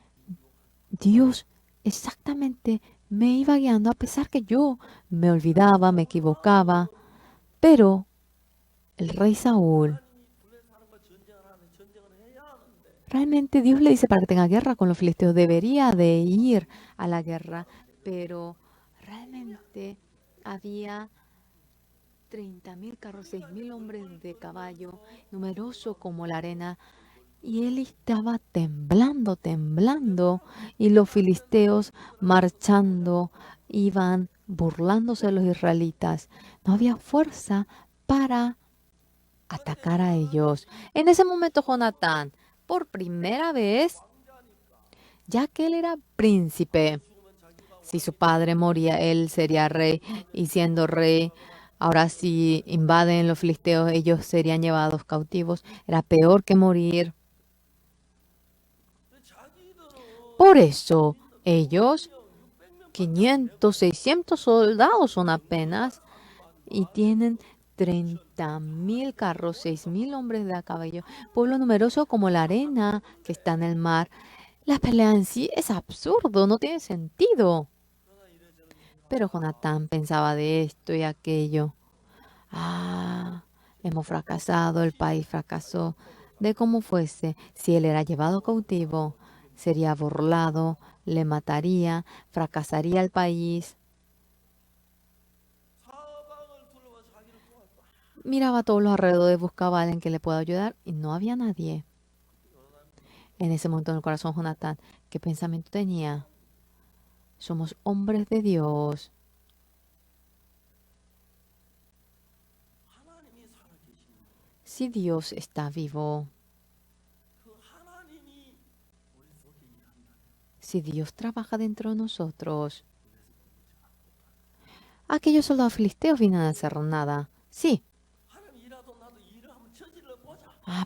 Dios exactamente me iba guiando a pesar que yo me olvidaba, me equivocaba. Pero el rey Saúl, realmente Dios le dice para que tenga guerra con los filisteos, debería de ir a la guerra, pero realmente había 30.000 carros, 6.000 hombres de caballo, numeroso como la arena, y él estaba temblando, temblando, y los filisteos marchando, iban burlándose de los israelitas. No había fuerza para atacar a ellos. En ese momento Jonatán, por primera vez, ya que él era príncipe, si su padre moría, él sería rey, y siendo rey, ahora si invaden los filisteos, ellos serían llevados cautivos. Era peor que morir. Por eso ellos, 500, 600 soldados son apenas, y tienen 30.000 carros, 6.000 hombres de a caballo, pueblo numeroso como la arena que está en el mar. La pelea en sí es absurdo, no tiene sentido. Pero Jonatán pensaba de esto y aquello. Ah, hemos fracasado, el país fracasó. De cómo fuese, si él era llevado cautivo, sería burlado, le mataría, fracasaría el país. Miraba a todos los alrededores, buscaba a alguien que le pueda ayudar y no había nadie. En ese momento en el corazón Jonatán, ¿qué pensamiento tenía? Somos hombres de Dios. Si Dios está vivo, si Dios trabaja dentro de nosotros, aquellos soldados filisteos vienen a hacer nada. Sí.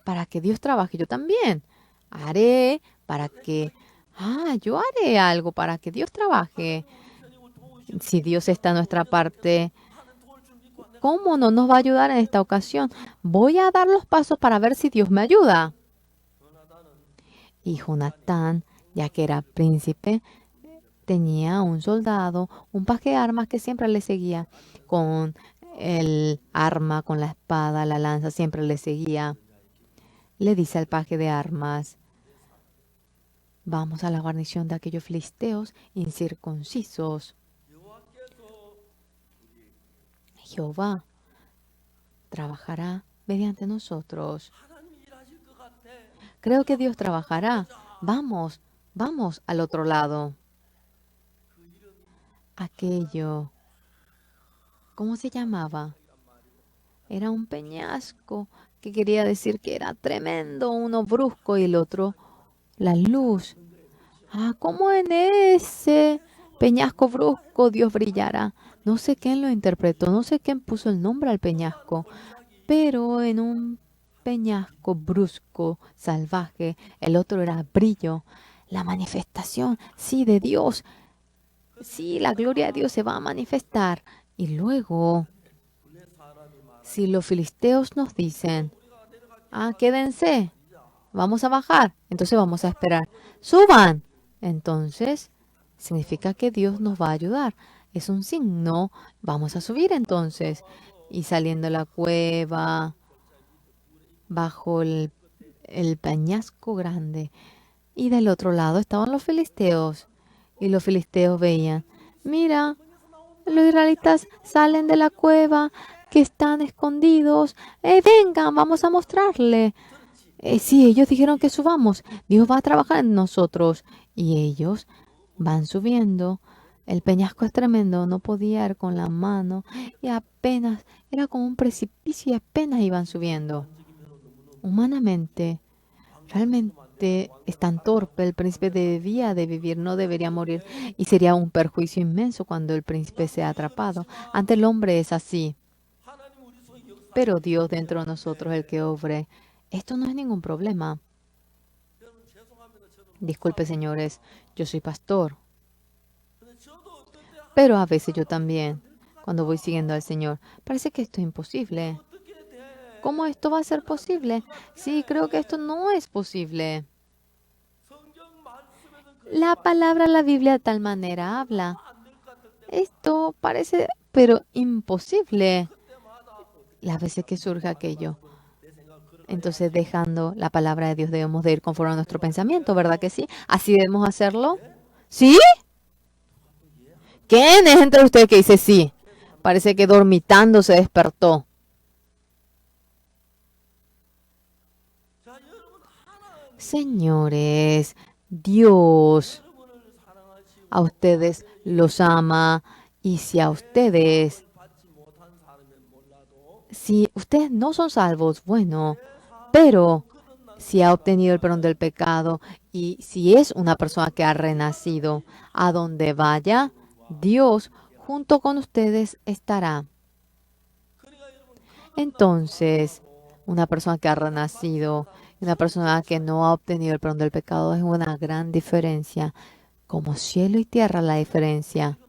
Para que Dios trabaje, yo también. Haré para que... yo haré algo para que Dios trabaje. Si Dios está en nuestra parte, ¿cómo no nos va a ayudar en esta ocasión? Voy a dar los pasos para ver si Dios me ayuda. Y Jonatán, ya que era príncipe, tenía un soldado, un paje de armas que siempre le seguía, con el arma, con la espada, la lanza, siempre le seguía. Le dice al paje de armas, vamos a la guarnición de aquellos filisteos incircuncisos. Jehová trabajará mediante nosotros. Creo que Dios trabajará. Vamos, vamos al otro lado. Aquello, ¿cómo se llamaba? Era un peñasco que quería decir que era tremendo, uno brusco y el otro la luz. ¿Cómo en ese peñasco brusco Dios brillará? No sé quién lo interpretó, no sé quién puso el nombre al peñasco, pero en un peñasco brusco, salvaje, el otro era brillo, la manifestación, sí, de Dios. Sí, la gloria de Dios se va a manifestar. Y luego, si los filisteos nos dicen, quédense, vamos a bajar, entonces vamos a esperar. Suban. Entonces, significa que Dios nos va a ayudar. Es un signo. Vamos a subir entonces. Y saliendo de la cueva, bajo el peñasco grande. Y del otro lado estaban los filisteos. Y los filisteos veían, mira, Los israelitas salen de la cueva, que están escondidos. Vengan, vamos a mostrarle. Sí, ellos dijeron que subamos. Dios va a trabajar en nosotros. Y ellos van subiendo. El peñasco es tremendo, no podía ir con la mano. Y apenas, era como un precipicio y apenas iban subiendo. Humanamente, realmente es tan torpe. El príncipe debía de vivir, no debería morir. Y sería un perjuicio inmenso cuando el príncipe sea atrapado. Ante el hombre es así. 하나님 우리 속에 역사. Pero Dios dentro de nosotros, el que obre. Esto no es ningún problema. 여러분 죄송합니다. 저도 Disculpe, señores, yo soy pastor. 근데 저도 어떤 때 Pero a veces yo también, cuando voy siguiendo al Señor, parece que esto es imposible. 어떻게 돼? ¿Cómo esto va a ser posible? Sí, creo que esto no es posible. 성경 말씀에는 그 La palabra, la Biblia de tal manera habla. 안될 것 같을 때 Esto parece, pero imposible. 그때마다 Las veces que surge aquello. 내 생각 그렇게 Entonces, dejando la palabra de Dios, debemos de ir conforme a nuestro pensamiento, ¿verdad que sí? ¿Así debemos hacerlo? ¿Sí? ¿Quién es entre ustedes que dice sí? Parece que dormitando se despertó. 자, 여러분 하나 Señores, Dios 여러분을 사랑하시고 a ustedes los ama y si a ustedes, 받지 못한 사람은 몰라도 si ustedes no son salvos, bueno, pero si ha obtenido el perdón del pecado y si es una persona que ha renacido, a donde vaya, Dios junto con ustedes estará. Entonces, una persona que ha renacido y una persona que no ha obtenido el perdón del pecado es una gran diferencia. Como cielo y tierra la diferencia.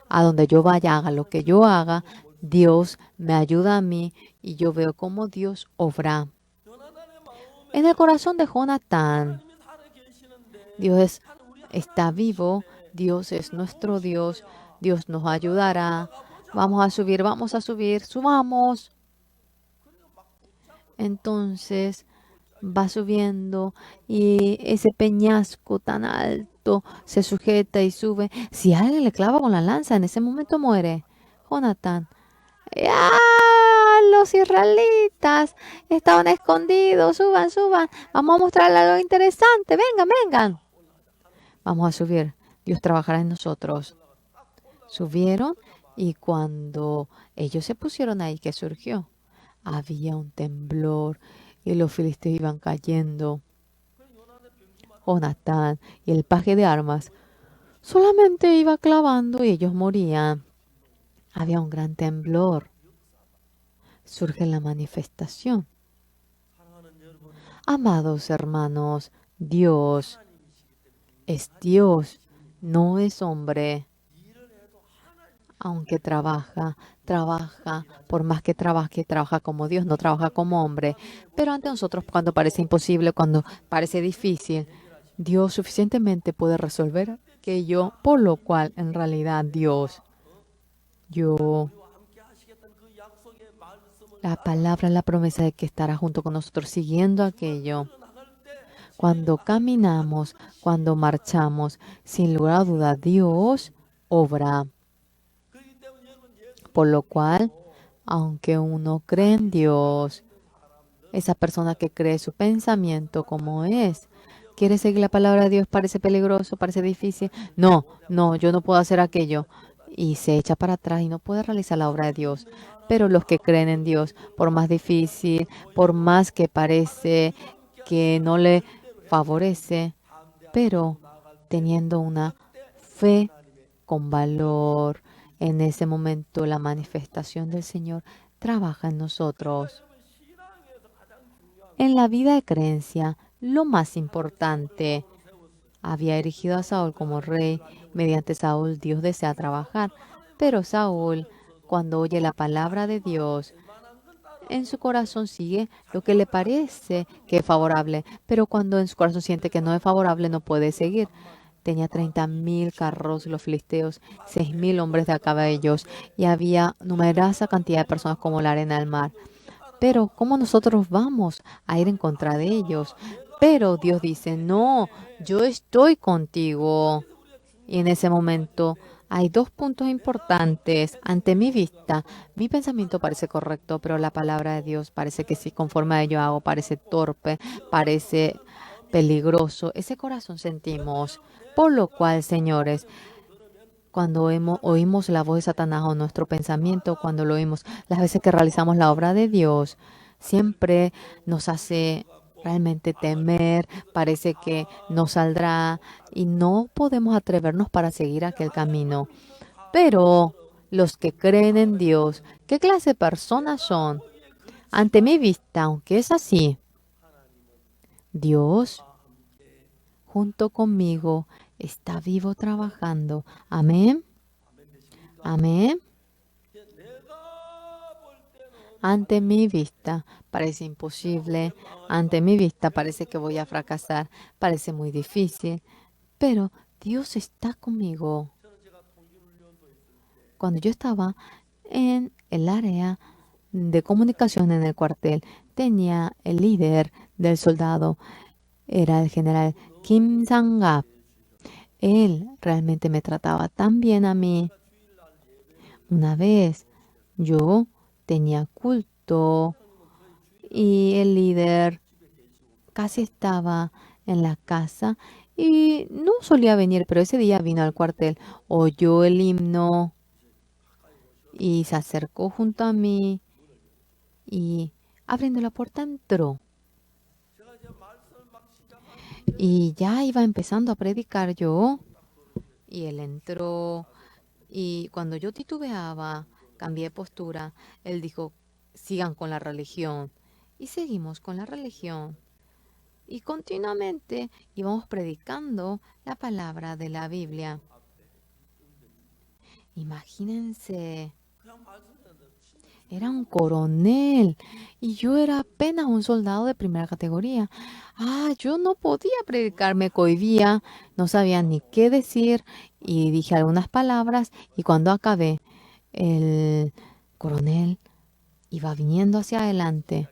A donde yo vaya, haga lo que yo haga, Dios me ayuda a mí y yo veo cómo Dios obra. 요나단의 마음에 En el corazón de Jonatán, 하나님이 살아 계시는데 Dios está vivo, Dios es nuestro Dios, Dios nos ayudará. Vamos a subir, subamos. Entonces va subiendo y ese peñasco tan alto se sujeta y sube. Si alguien le clava con la lanza, en ese momento muere. Jonatán. ¡Ah! Los israelitas estaban escondidos. Suban, suban. Vamos a mostrarles algo interesante. Vengan, vengan. Vamos a subir. Dios trabajará en nosotros. Subieron y cuando ellos se pusieron ahí, ¿qué surgió? Había un temblor y los filisteos iban cayendo. Jonatán y el paje de armas solamente iba clavando y ellos morían. Había un gran temblor. Surge la manifestación. Amados hermanos, Dios es Dios, no es hombre. Aunque trabaja, por más que trabaja como Dios, no trabaja como hombre. Pero ante nosotros, cuando parece imposible, cuando parece difícil, Dios suficientemente puede resolver aquello, por lo cual en realidad Dios, 함께 하시겠다는 그 약속의 말씀을 la palabra, la promesa de que estará junto con nosotros siguiendo aquello. 나갈 때 Cuando caminamos, cuando marchamos, sin lugar a duda, Dios obra. 그렇기 때문에 여러분 예수 Por lo cual, aunque uno cree en Dios, esa persona que cree su pensamiento como es, quiere seguir la palabra de Dios, parece peligroso, parece difícil. No, no, yo no puedo hacer aquello. Y se echa para atrás y no puede realizar la obra de Dios. Pero los que creen en Dios, por más difícil, por más que parece que no le favorece, pero teniendo una fe con valor, en ese momento la manifestación del Señor trabaja en nosotros. En la vida de creencia, lo más importante, había erigido a Saúl como rey. Mediante Saúl, Dios desea trabajar. Pero Saúl, cuando oye la palabra de Dios, en su corazón sigue lo que le parece que es favorable. Pero cuando en su corazón siente que no es favorable, no puede seguir. Tenía 30,000 carros los filisteos, 6,000 hombres de a caballos y había numerosa cantidad de personas como la arena del mar. Pero ¿cómo nosotros vamos a ir en contra de ellos? Pero Dios dice, no, yo estoy contigo. Y en ese momento Hay dos puntos importantes. Ante mi vista, mi pensamiento parece correcto, pero la palabra de Dios parece que si conforme a ello hago, parece torpe, parece peligroso. Ese corazón sentimos. Por lo cual, señores, cuando oímos la voz de Satanás o nuestro pensamiento, cuando lo oímos, las veces que realizamos la obra de Dios, siempre nos hace realmente temer, parece que no saldrá y no podemos atrevernos para seguir aquel camino. Pero los que creen en Dios, ¿qué clase de personas son? Ante mi vista, aunque es así, Dios junto conmigo está vivo trabajando. Amén. Amén. Ante mi vista parece imposible, ante mi vista parece que voy a fracasar, parece muy difícil, pero Dios está conmigo. Cuando yo estaba en el área de comunicación en el cuartel, tenía el líder del soldado, era el general Kim Sang-ap. Él realmente me trataba tan bien a mí. Una vez yo tenía culto y el líder casi estaba en la casa y no solía venir, pero ese día vino al cuartel, oyó el himno y se acercó junto a mí y abriendo la puerta entró. Y ya iba empezando a predicar yo y él entró y cuando yo titubeaba, cambié de postura, él dijo, sigan con la religión. Y seguimos con la religión. Y continuamente íbamos predicando la palabra de la Biblia. Imagínense, era un coronel y yo era apenas un soldado de primera categoría. Yo no podía predicar, me cohibía, no sabía ni qué decir y dije algunas palabras y cuando acabé, el coronel iba viniendo hacia adelante.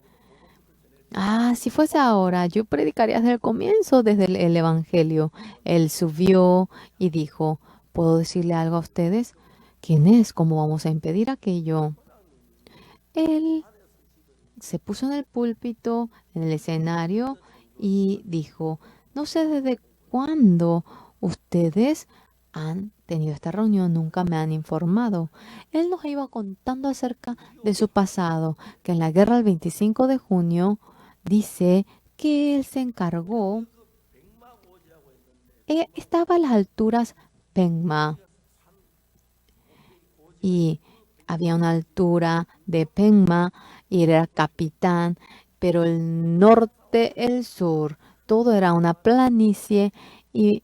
Si fuese ahora, yo predicaría desde el comienzo, desde el Evangelio. Él subió y dijo, ¿puedo decirle algo a ustedes? ¿Quién es? ¿Cómo vamos a impedir aquello? Él se puso en el púlpito, en el escenario, y dijo, no sé desde cuándo ustedes han tenido esta reunión, nunca me han informado. Él nos iba contando acerca de su pasado, que en la guerra del 25 de junio dice que él se encargó, estaba a las alturas Pengma, y había una altura de Pengma y era capitán, pero el norte, el sur, todo era una planicie y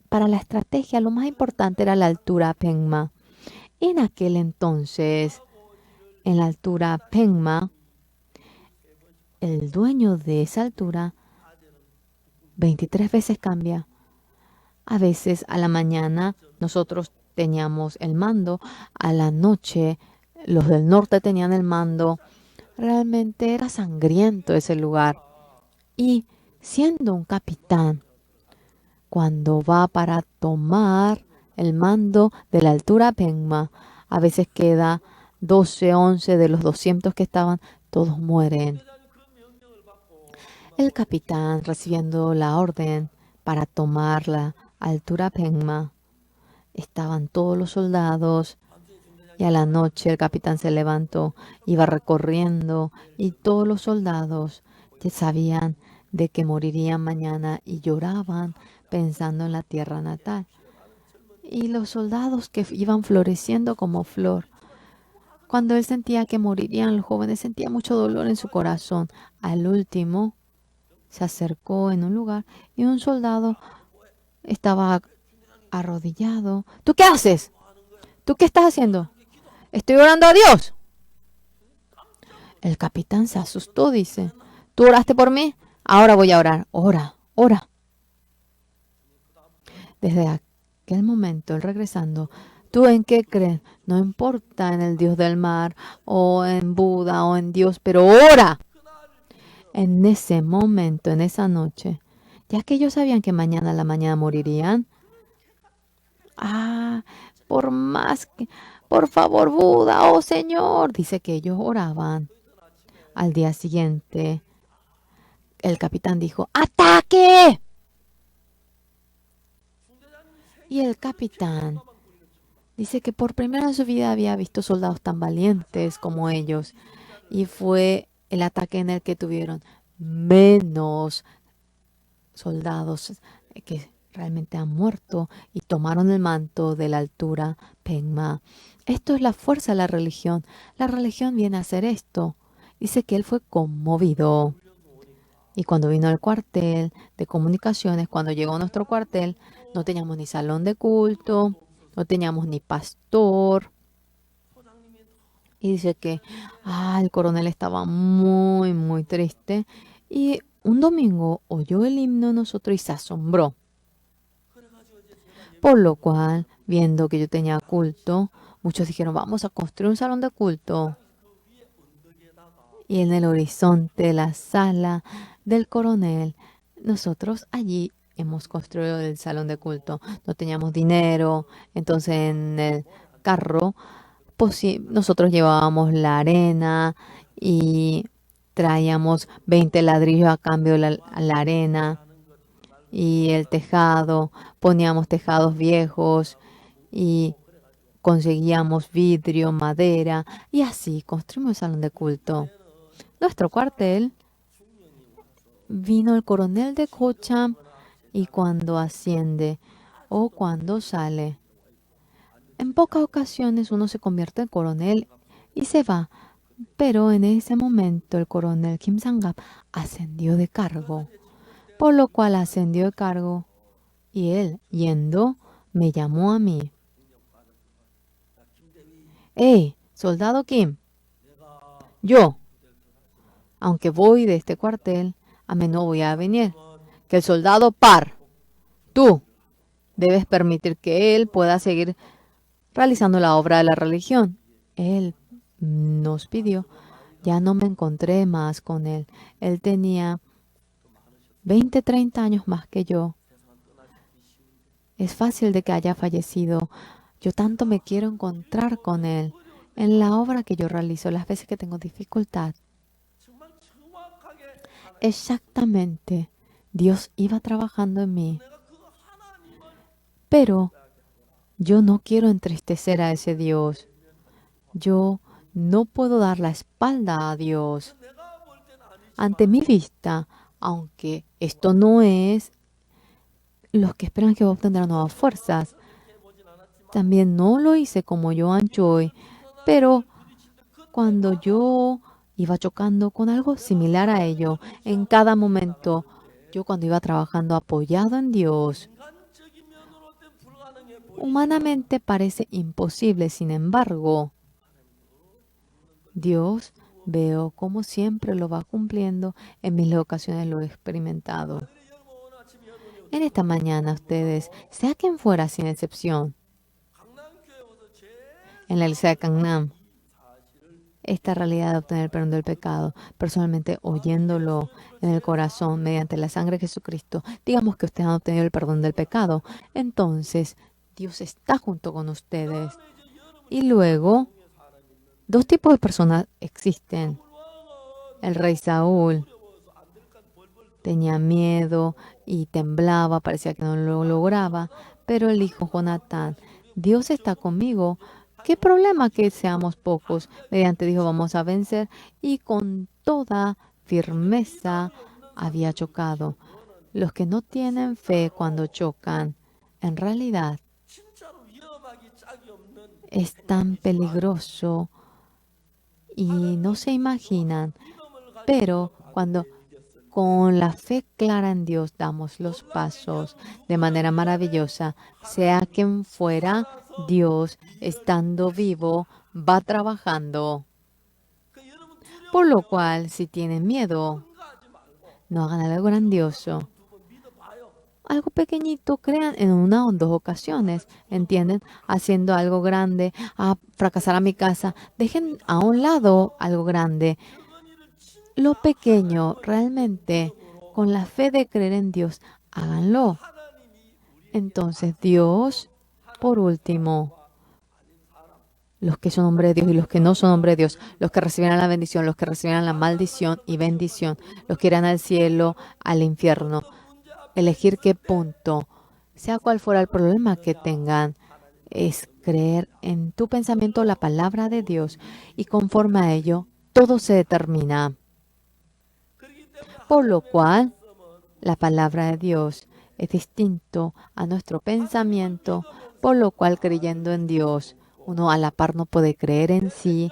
para la estrategia lo más importante era la altura Pengma. En aquel entonces, en la altura Pengma, el dueño de esa altura 23 veces cambia. A veces a la mañana nosotros teníamos el mando, a la noche los del norte tenían el mando. Realmente era sangriento ese lugar. Y siendo un capitán, cuando va para tomar el mando de la altura Pengma, a veces queda 12, 11 de los 200 que estaban, todos mueren. El capitán recibiendo la orden para tomar la altura Pengma, estaban todos los soldados y a la noche el capitán se levantó, iba recorriendo y todos los soldados ya sabían de que morirían mañana y lloraban pensando en la tierra natal. Y los soldados que iban floreciendo como flor. Cuando él sentía que morirían los jóvenes, sentía mucho dolor en su corazón. Al último, se acercó en un lugar y un soldado estaba arrodillado. ¿Tú qué haces? ¿Tú qué estás haciendo? Estoy orando a Dios. El capitán se asustó, dice. ¿Tú oraste por mí? Ahora voy a orar. Ora, ora. Desde aquel momento, él regresando, ¿tú en qué crees? No importa en el Dios del mar o en Buda o en Dios, pero ora. En ese momento, en esa noche, ya que ellos sabían que mañana a la mañana morirían, Ah, por más que, por favor, Buda, oh Señor. Dice que ellos oraban. Al día siguiente, el capitán dijo, ¡ataque! Y el capitán dice que por primera vez en su vida había visto soldados tan valientes como ellos. Y fue el ataque en el que tuvieron menos soldados que realmente han muerto y tomaron el manto de la altura Pengma. Esto es la fuerza de la religión. La religión viene a hacer esto. Dice que él fue conmovido. Y cuando vino al cuartel de comunicaciones, cuando llegó a nuestro cuartel, no teníamos ni salón de culto, no teníamos ni pastor. Y dice que el coronel estaba muy, muy triste. Y un domingo oyó el himno de nosotros y se asombró. Por lo cual, viendo que yo tenía culto, muchos dijeron, vamos a construir un salón de culto. Y en el horizonte de la sala del coronel, nosotros allí hemos construido el salón de culto. No teníamos dinero, entonces en el carro nosotros llevábamos la arena y traíamos 20 ladrillos a cambio de la arena y el tejado, poníamos tejados viejos y conseguíamos vidrio, madera y así construimos el salón de culto. Nuestro cuartel vino el coronel de Cocham y cuando asciende o cuando sale. En pocas ocasiones uno se convierte en coronel y se va, pero en ese momento el coronel Kim Sang-gap ascendió de cargo, por lo cual ascendió de cargo y él, yendo, me llamó a mí. ¡Hey, soldado Kim! Yo, aunque voy de este cuartel, a menudo voy a venir. Que el soldado Par, tú, debes permitir que él pueda seguir realizando la obra de la religión. Él nos pidió. Ya no me encontré más con él. Él tenía 20, 30 años más que yo. Es fácil de que haya fallecido. Yo tanto me quiero encontrar con él en la obra que yo realizo, las veces que tengo dificultad. Exactamente. Dios iba trabajando en mí. Pero yo no quiero entristecer a ese Dios. Yo no puedo dar la espalda a Dios. Ante mi vista, aunque esto no es los que esperan que obtendrán nuevas fuerzas, también no lo hice como Joan Choi, pero cuando yo iba chocando con algo similar a ello, en cada momento, yo cuando iba trabajando apoyado en Dios, humanamente parece imposible, sin embargo, Dios veo como siempre lo va cumpliendo, en mis ocasiones lo he experimentado. En esta mañana ustedes, sea quien fuera sin excepción, en la iglesia de Gangnam, esta realidad de obtener el perdón del pecado, personalmente oyéndolo en el corazón mediante la sangre de Jesucristo, digamos que ustedes han obtenido el perdón del pecado, entonces Dios está junto con ustedes. Y luego, dos tipos de personas existen. El rey Saúl tenía miedo y temblaba, parecía que no lo lograba, pero el hijo Jonatán, Dios está conmigo. ¿Qué problema que seamos pocos? Mediante dijo, vamos a vencer y con toda firmeza había chocado. Los que no tienen fe cuando chocan, en realidad es tan peligroso y no se imaginan, pero cuando con la fe clara en Dios damos los pasos de manera maravillosa, sea quien fuera, Dios, estando vivo, va trabajando. Por lo cual, si tienen miedo, no hagan algo grandioso. Algo pequeñito crean en una o dos ocasiones, ¿entienden? Haciendo algo grande, fracasar a mi casa. Dejen a un lado algo grande. Lo pequeño, realmente, con la fe de creer en Dios, háganlo. Entonces Dios Por último, los que son hombres de Dios y los que no son hombres de Dios, los que recibirán la bendición, los que recibirán la maldición y bendición, los que irán al cielo, al infierno. Elegir qué punto, sea cual fuera el problema que tengan, es creer en tu pensamiento la palabra de Dios y conforme a ello, todo se determina. Por lo cual, la palabra de Dios es distinto a nuestro pensamiento, por lo cual creyendo en Dios, uno a la par no puede creer en sí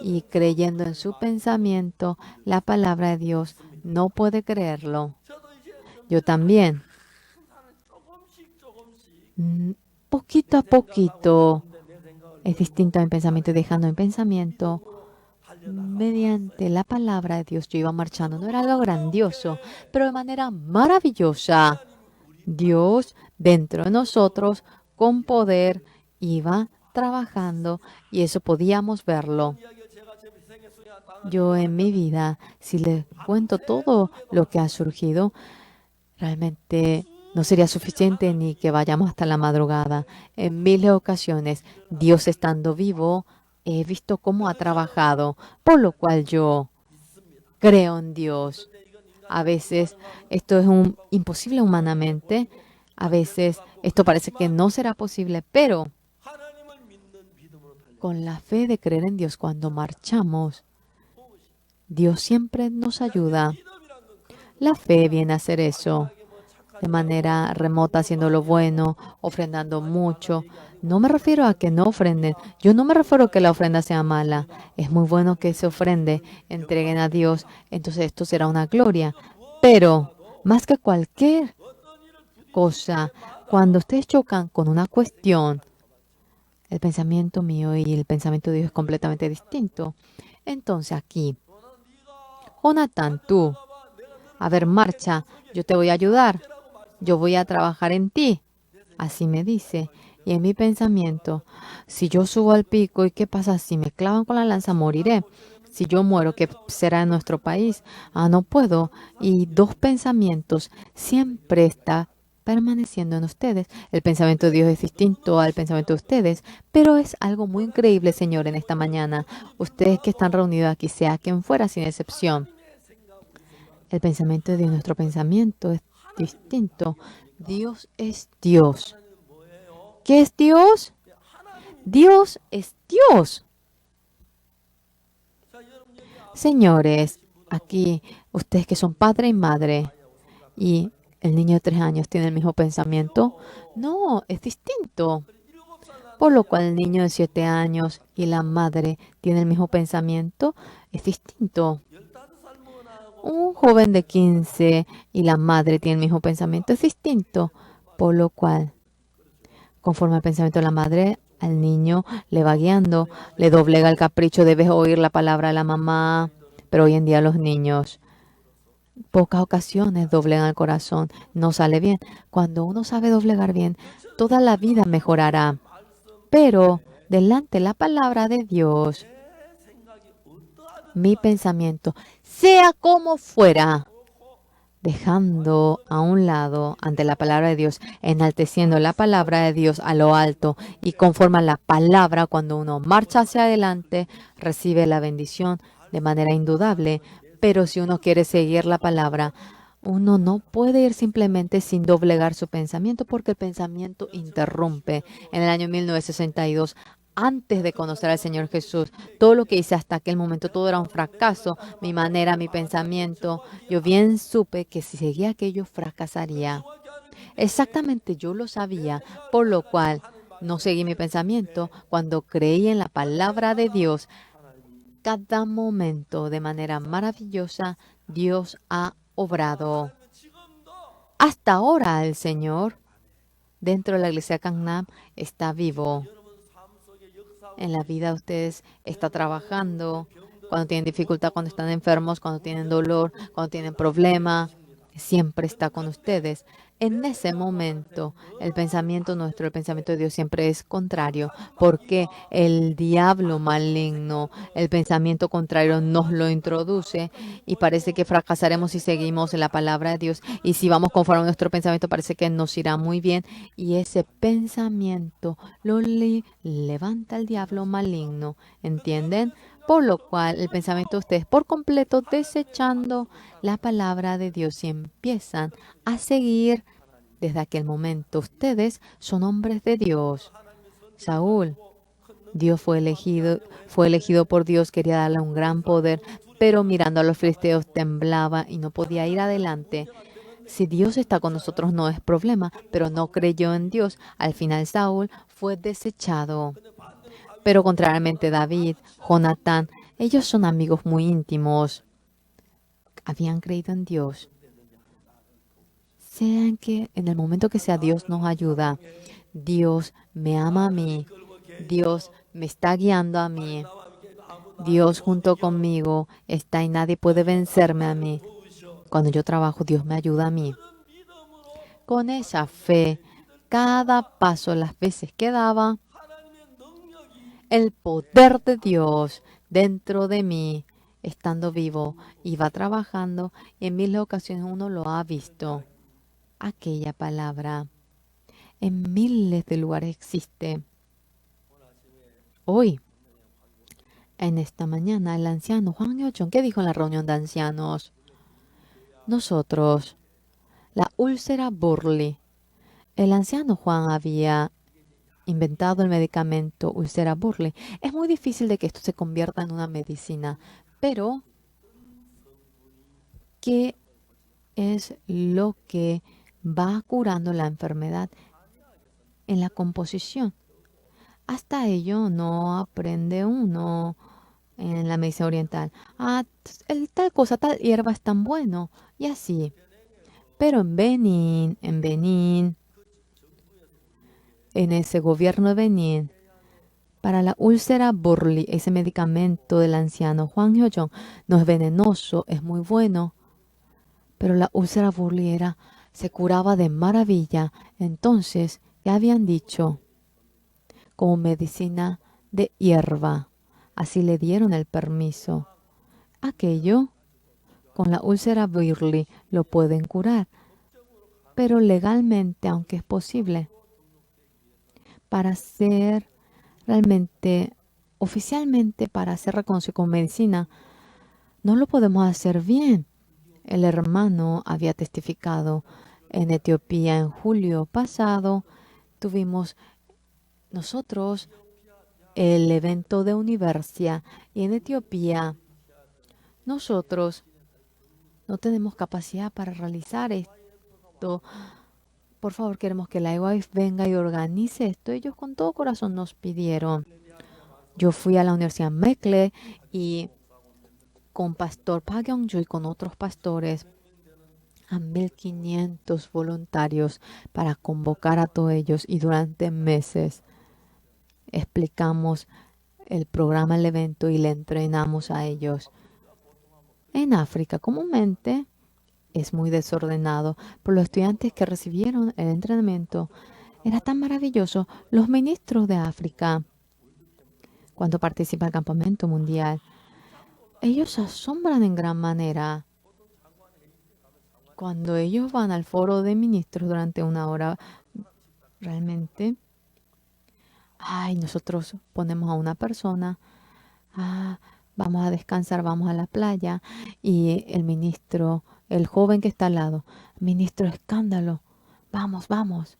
y creyendo en su pensamiento, la palabra de Dios no puede creerlo. Yo también, poquito a poquito, es distinto a mi pensamiento, dejando mi pensamiento. Mediante la palabra de Dios yo iba marchando. No era algo grandioso, pero de manera maravillosa. Dios dentro de nosotros, con poder, iba trabajando y eso podíamos verlo. Yo en mi vida, si les cuento todo lo que ha surgido, realmente no sería suficiente ni que vayamos hasta la madrugada. En miles de ocasiones, Dios estando vivo, he visto cómo ha trabajado, por lo cual yo creo en Dios. A veces esto es imposible humanamente, a veces esto parece que no será posible, pero con la fe de creer en Dios cuando marchamos, Dios siempre nos ayuda. La fe viene a hacer eso de manera remota, haciendo lo bueno, ofrendando mucho. No me refiero a que no ofrenden. Yo no me refiero a que la ofrenda sea mala. Es muy bueno que se ofrende, entreguen a Dios. Entonces esto será una gloria. Pero más que cualquier cosa, cuando ustedes chocan con una cuestión, el pensamiento mío y el pensamiento de Dios es completamente distinto. Entonces aquí, Jonathan, tú, a ver, marcha, yo te voy a ayudar. Yo voy a trabajar en ti. Así me dice. Y en mi pensamiento, si yo subo al pico, ¿y qué pasa? Si me clavan con la lanza, moriré. Si yo muero, ¿qué será en nuestro país? Ah, no puedo. Y dos pensamientos siempre está permaneciendo en ustedes. El pensamiento de Dios es distinto al pensamiento de ustedes, pero es algo muy increíble, Señor, en esta mañana. Ustedes que están reunidos aquí, sea quien fuera, sin excepción. El pensamiento de Dios, nuestro pensamiento es distinto. Dios es Dios. ¿Qué es Dios? Dios es Dios. Señores, aquí ustedes que son padre y madre y el niño de 3 años tiene el mismo pensamiento. No, es distinto. Por lo cual el niño de 7 años y la madre tiene el mismo pensamiento, es distinto. Un joven de 15 y la madre tiene el mismo pensamiento, es distinto. Por lo cual, conforme al pensamiento de la madre, al niño le va guiando, le doblega el capricho, debes oír la palabra de la mamá. Pero hoy en día los niños, pocas ocasiones doblegan el corazón, no sale bien. Cuando uno sabe doblegar bien, toda la vida mejorará. Pero delante de la palabra de Dios, mi pensamiento, sea como fuera, dejando a un lado ante la palabra de Dios, enalteciendo la palabra de Dios a lo alto y conforme a la palabra, cuando uno marcha hacia adelante, recibe la bendición de manera indudable. Pero si uno quiere seguir la palabra, uno no puede ir simplemente sin doblegar su pensamiento porque el pensamiento interrumpe. En el año 1962, antes de conocer al Señor Jesús, todo lo que hice hasta aquel momento, todo era un fracaso. Mi manera, mi pensamiento. Yo bien supe que si seguía aquello, fracasaría. Exactamente, yo lo sabía, por lo cual no seguí mi pensamiento. Cuando creí en la palabra de Dios, cada momento de manera maravillosa, Dios ha obrado. Hasta ahora el Señor, dentro de la iglesia Gangnam, está vivo. En la vida de ustedes está trabajando, cuando tienen dificultad, cuando están enfermos, cuando tienen dolor, cuando tienen problemas. siempre está con ustedes. En ese momento, el pensamiento nuestro, el pensamiento de Dios siempre es contrario, porque el diablo maligno, el pensamiento contrario nos lo introduce y parece que fracasaremos si seguimos la palabra de Dios. Y si vamos conforme a nuestro pensamiento, parece que nos irá muy bien. Y ese pensamiento lo levanta el diablo maligno, ¿entienden? Por lo cual el pensamiento de ustedes por completo desechando la palabra de Dios y empiezan a seguir desde aquel momento. Ustedes son hombres de Dios. Saúl, Dios fue elegido por Dios, quería darle un gran poder, pero mirando a los filisteos temblaba y no podía ir adelante. Si Dios está con nosotros no es problema, pero no creyó en Dios. Al final Saúl fue desechado. Pero contrariamente David, Jonatán, ellos son amigos muy íntimos. Habían creído en Dios. Sean que en el momento que sea Dios nos ayuda, Dios me ama a mí, Dios me está guiando a mí, Dios junto conmigo está y nadie puede vencerme a mí. Cuando yo trabajo, Dios me ayuda a mí. Con esa fe, cada paso, las veces que daba, el poder de Dios dentro de mí, estando vivo, iba trabajando y en miles de ocasiones uno lo ha visto. Aquella palabra en miles de lugares existe. Hoy, en esta mañana, el anciano Juan Yochon, ¿qué dijo en la reunión de ancianos? Nosotros, la úlcera Burley. El anciano Juan había inventado el medicamento úlcera Burley. Es muy difícil de que esto se convierta en una medicina, pero ¿qué es lo que va curando la enfermedad? En la composición. Hasta ello no aprende uno en la medicina oriental. Ah, tal cosa, tal hierba es tan bueno. Y así. Pero en ese gobierno de Benín, para la úlcera Burley, ese medicamento del anciano Juan Hyo-jong no es venenoso, es muy bueno. Pero la úlcera Burley se curaba de maravilla. Entonces, ya habían dicho, como medicina de hierba. Así le dieron el permiso. Aquello, con la úlcera Burley, lo pueden curar. Pero legalmente, aunque es posible, para ser realmente, oficialmente, para ser reconocido como medicina, no lo podemos hacer bien. El hermano había testificado en Etiopía en julio pasado. Tuvimos nosotros el evento de Universia y en Etiopía nosotros no tenemos capacidad para realizar esto. Por favor, queremos que la EYF venga y organice esto. Ellos con todo corazón nos pidieron. Yo fui a la Universidad Mekle y con Pastor Pa Kyung-ju y con otros pastores a 1,500 voluntarios para convocar a todos ellos y durante meses explicamos el programa, el evento y le entrenamos a ellos. En África comúnmente es muy desordenado, pero los estudiantes que recibieron el entrenamiento era tan maravilloso. Los ministros de África, cuando participan del campamento mundial, ellos se asombran en gran manera. Cuando ellos van al foro de ministros durante una hora, realmente, nosotros ponemos a una persona, vamos a descansar, vamos a la playa, y el ministro, el joven que está al lado, ministro, escándalo, vamos, vamos.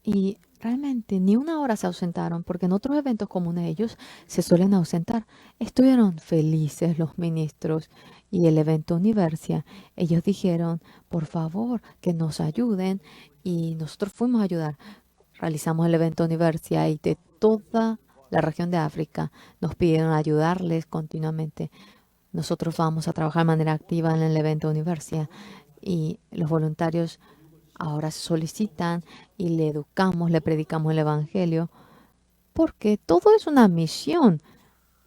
Y realmente ni una hora se ausentaron, porque en otros eventos comunes ellos se suelen ausentar. Estuvieron felices los ministros y el evento Universia. Ellos dijeron, por favor, que nos ayuden y nosotros fuimos a ayudar. Realizamos el evento Universia y de toda la región de África nos pidieron ayudarles continuamente. Nosotros vamos a trabajar de manera activa en el evento Universia y los voluntarios ahora se solicitan y le educamos, le predicamos el Evangelio, porque todo es una misión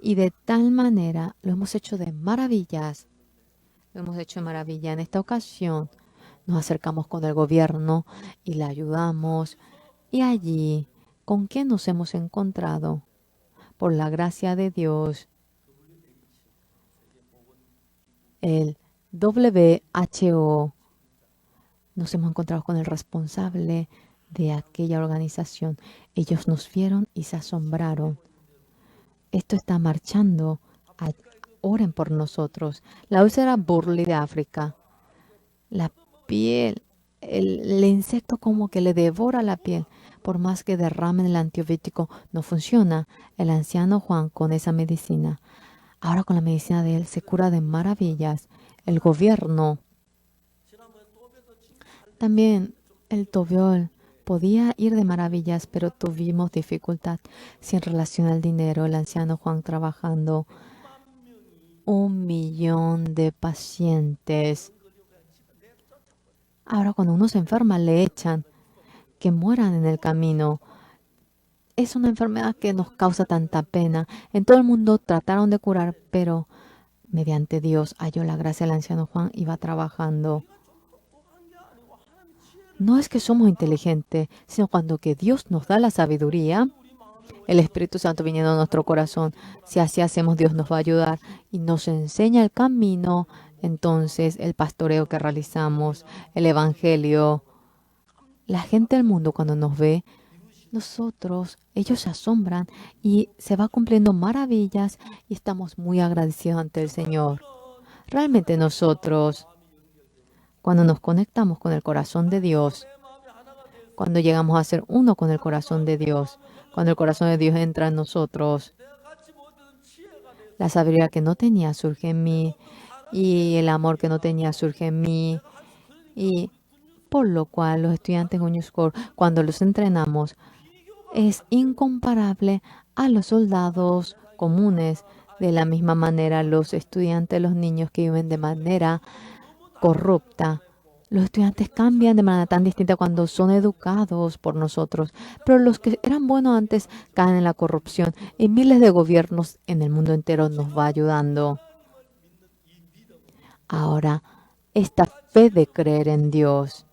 y de tal manera lo hemos hecho de maravillas. hemos hecho maravilla. En esta ocasión nos acercamos con el gobierno y le ayudamos. Y allí, ¿con qué nos hemos encontrado? Por la gracia de Dios, el WHO, nos hemos encontrado con el responsable de aquella organización. Ellos nos vieron y se asombraron. Esto está marchando. Oren por nosotros. La úlcera Burley de África. La piel, el insecto como que le devora la piel. Por más que derramen el antibiótico, no funciona. El anciano Juan con esa medicina. Ahora con la medicina de él se cura de maravillas. El gobierno. También el tobiol podía ir de maravillas, pero tuvimos dificultad. Sin relación al dinero, el anciano Juan trabajando. 1 millón de pacientes. Ahora cuando uno se enferma le echan que mueran en el camino. Es una enfermedad que nos causa tanta pena. En todo el mundo trataron de curar, pero mediante Dios halló la gracia del anciano Juan y va trabajando. No es que somos inteligentes, sino cuando que Dios nos da la sabiduría, el Espíritu Santo viniendo a nuestro corazón. Si así hacemos, Dios nos va a ayudar y nos enseña el camino. Entonces, el pastoreo que realizamos, el Evangelio, la gente del mundo cuando nos ve, ellos se asombran y se va cumpliendo maravillas y estamos muy agradecidos ante el Señor. Realmente nosotros, cuando nos conectamos con el corazón de Dios, cuando llegamos a ser uno con el corazón de Dios, cuando el corazón de Dios entra en nosotros, la sabiduría que no tenía surge en mí y el amor que no tenía surge en mí. Y por lo cual los estudiantes en Union School, cuando los entrenamos, es incomparable a los soldados comunes. De la misma manera, los estudiantes, los niños que viven de manera corrupta, los estudiantes cambian de manera tan distinta cuando son educados por nosotros. Pero los que eran buenos antes caen en la corrupción. Y miles de gobiernos en el mundo entero nos va ayudando. Ahora, esta fe de creer en Dios,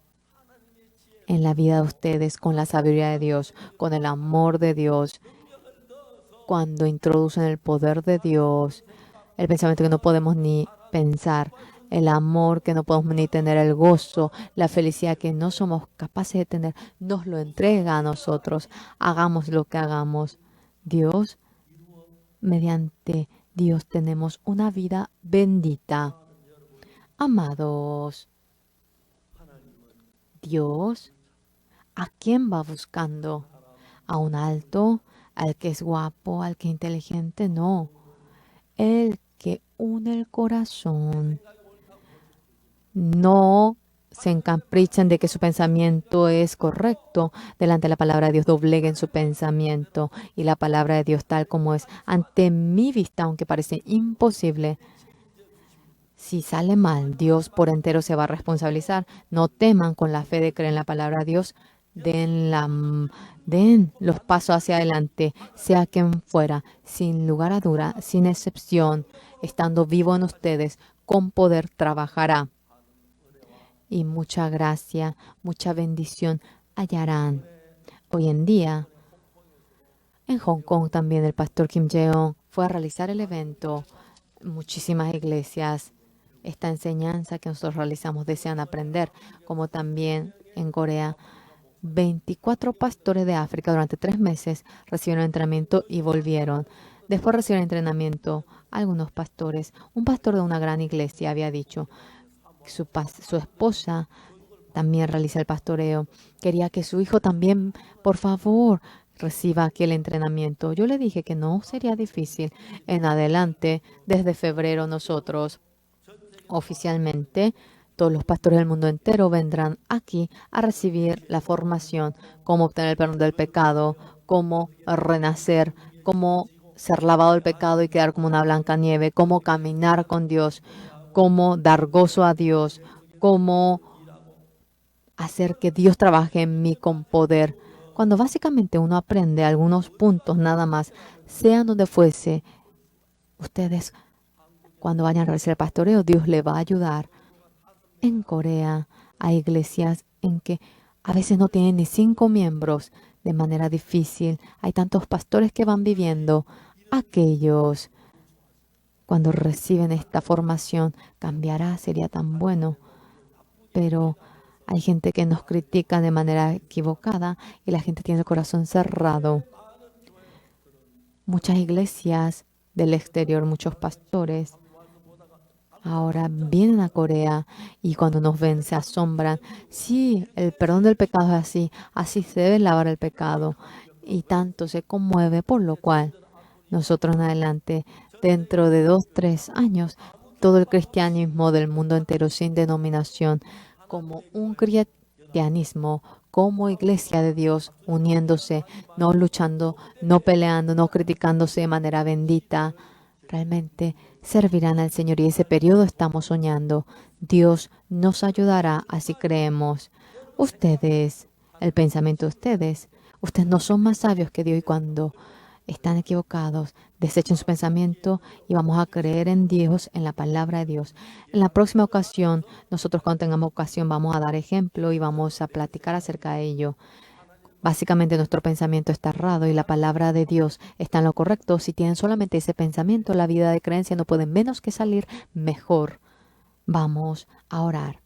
en la vida de ustedes, con la sabiduría de Dios, con el amor de Dios, cuando introducen el poder de Dios, el pensamiento que no podemos ni pensar, el amor que no podemos ni tener, el gozo, la felicidad que no somos capaces de tener, nos lo entrega a nosotros. Hagamos lo que hagamos. Dios, mediante Dios tenemos una vida bendita. Amados, Dios, ¿a quién va buscando? ¿A un alto? ¿Al que es guapo? ¿Al que es inteligente? No. El que une el corazón. No se encaprichen de que su pensamiento es correcto. Delante de la palabra de Dios, dobleguen su pensamiento y la palabra de Dios tal como es. Ante mi vista, aunque parece imposible, si sale mal, Dios por entero se va a responsabilizar. No teman con la fe de creer en la palabra de Dios. Den los pasos hacia adelante, sea quien fuera, sin lugar a duda, sin excepción, estando vivo en ustedes, con poder trabajará. Y mucha gracia, mucha bendición hallarán. Hoy en día, en Hong Kong también el pastor Kim Jae-on fue a realizar el evento. Muchísimas iglesias, esta enseñanza que nosotros realizamos desean aprender, como también en Corea. 24 pastores de África durante 3 meses recibieron entrenamiento y volvieron. Después de recibir entrenamiento, algunos pastores, un pastor de una gran iglesia había dicho que su esposa también realiza el pastoreo. Quería que su hijo también, por favor, reciba aquel entrenamiento. Yo le dije que no sería difícil. En adelante, desde febrero, nosotros oficialmente todos los pastores del mundo entero vendrán aquí a recibir la formación, cómo obtener el perdón del pecado, cómo renacer, cómo ser lavado del pecado y quedar como una blanca nieve, cómo caminar con Dios, cómo dar gozo a Dios, cómo hacer que Dios trabaje en mí con poder. Cuando básicamente uno aprende algunos puntos nada más, sean donde fuese, ustedes cuando vayan a realizar pastoreo, Dios le va a ayudar. En Corea hay iglesias en que a veces no tienen ni 5 miembros de manera difícil. Hay tantos pastores que van viviendo. Aquellos, cuando reciben esta formación, cambiará, sería tan bueno. Pero hay gente que nos critica de manera equivocada y la gente tiene el corazón cerrado. Muchas iglesias del exterior, muchos pastores, ahora vienen a Corea y cuando nos ven se asombran. Sí, el perdón del pecado es así, así se debe lavar el pecado. Y tanto se conmueve, por lo cual nosotros en adelante, dentro de 2, 3 años, todo el cristianismo del mundo entero sin denominación, como un cristianismo, como iglesia de Dios, uniéndose, no luchando, no peleando, no criticándose de manera bendita, realmente servirán al Señor y ese periodo estamos soñando. Dios nos ayudará, así creemos. Ustedes, el pensamiento de ustedes no son más sabios que Dios y cuando están equivocados, desechen su pensamiento y vamos a creer en Dios, en la palabra de Dios. En la próxima ocasión, nosotros cuando tengamos ocasión vamos a dar ejemplo y vamos a platicar acerca de ello. Básicamente nuestro pensamiento está errado y la palabra de Dios está en lo correcto. Si tienen solamente ese pensamiento, la vida de creencia no puede menos que salir mejor. Vamos a orar.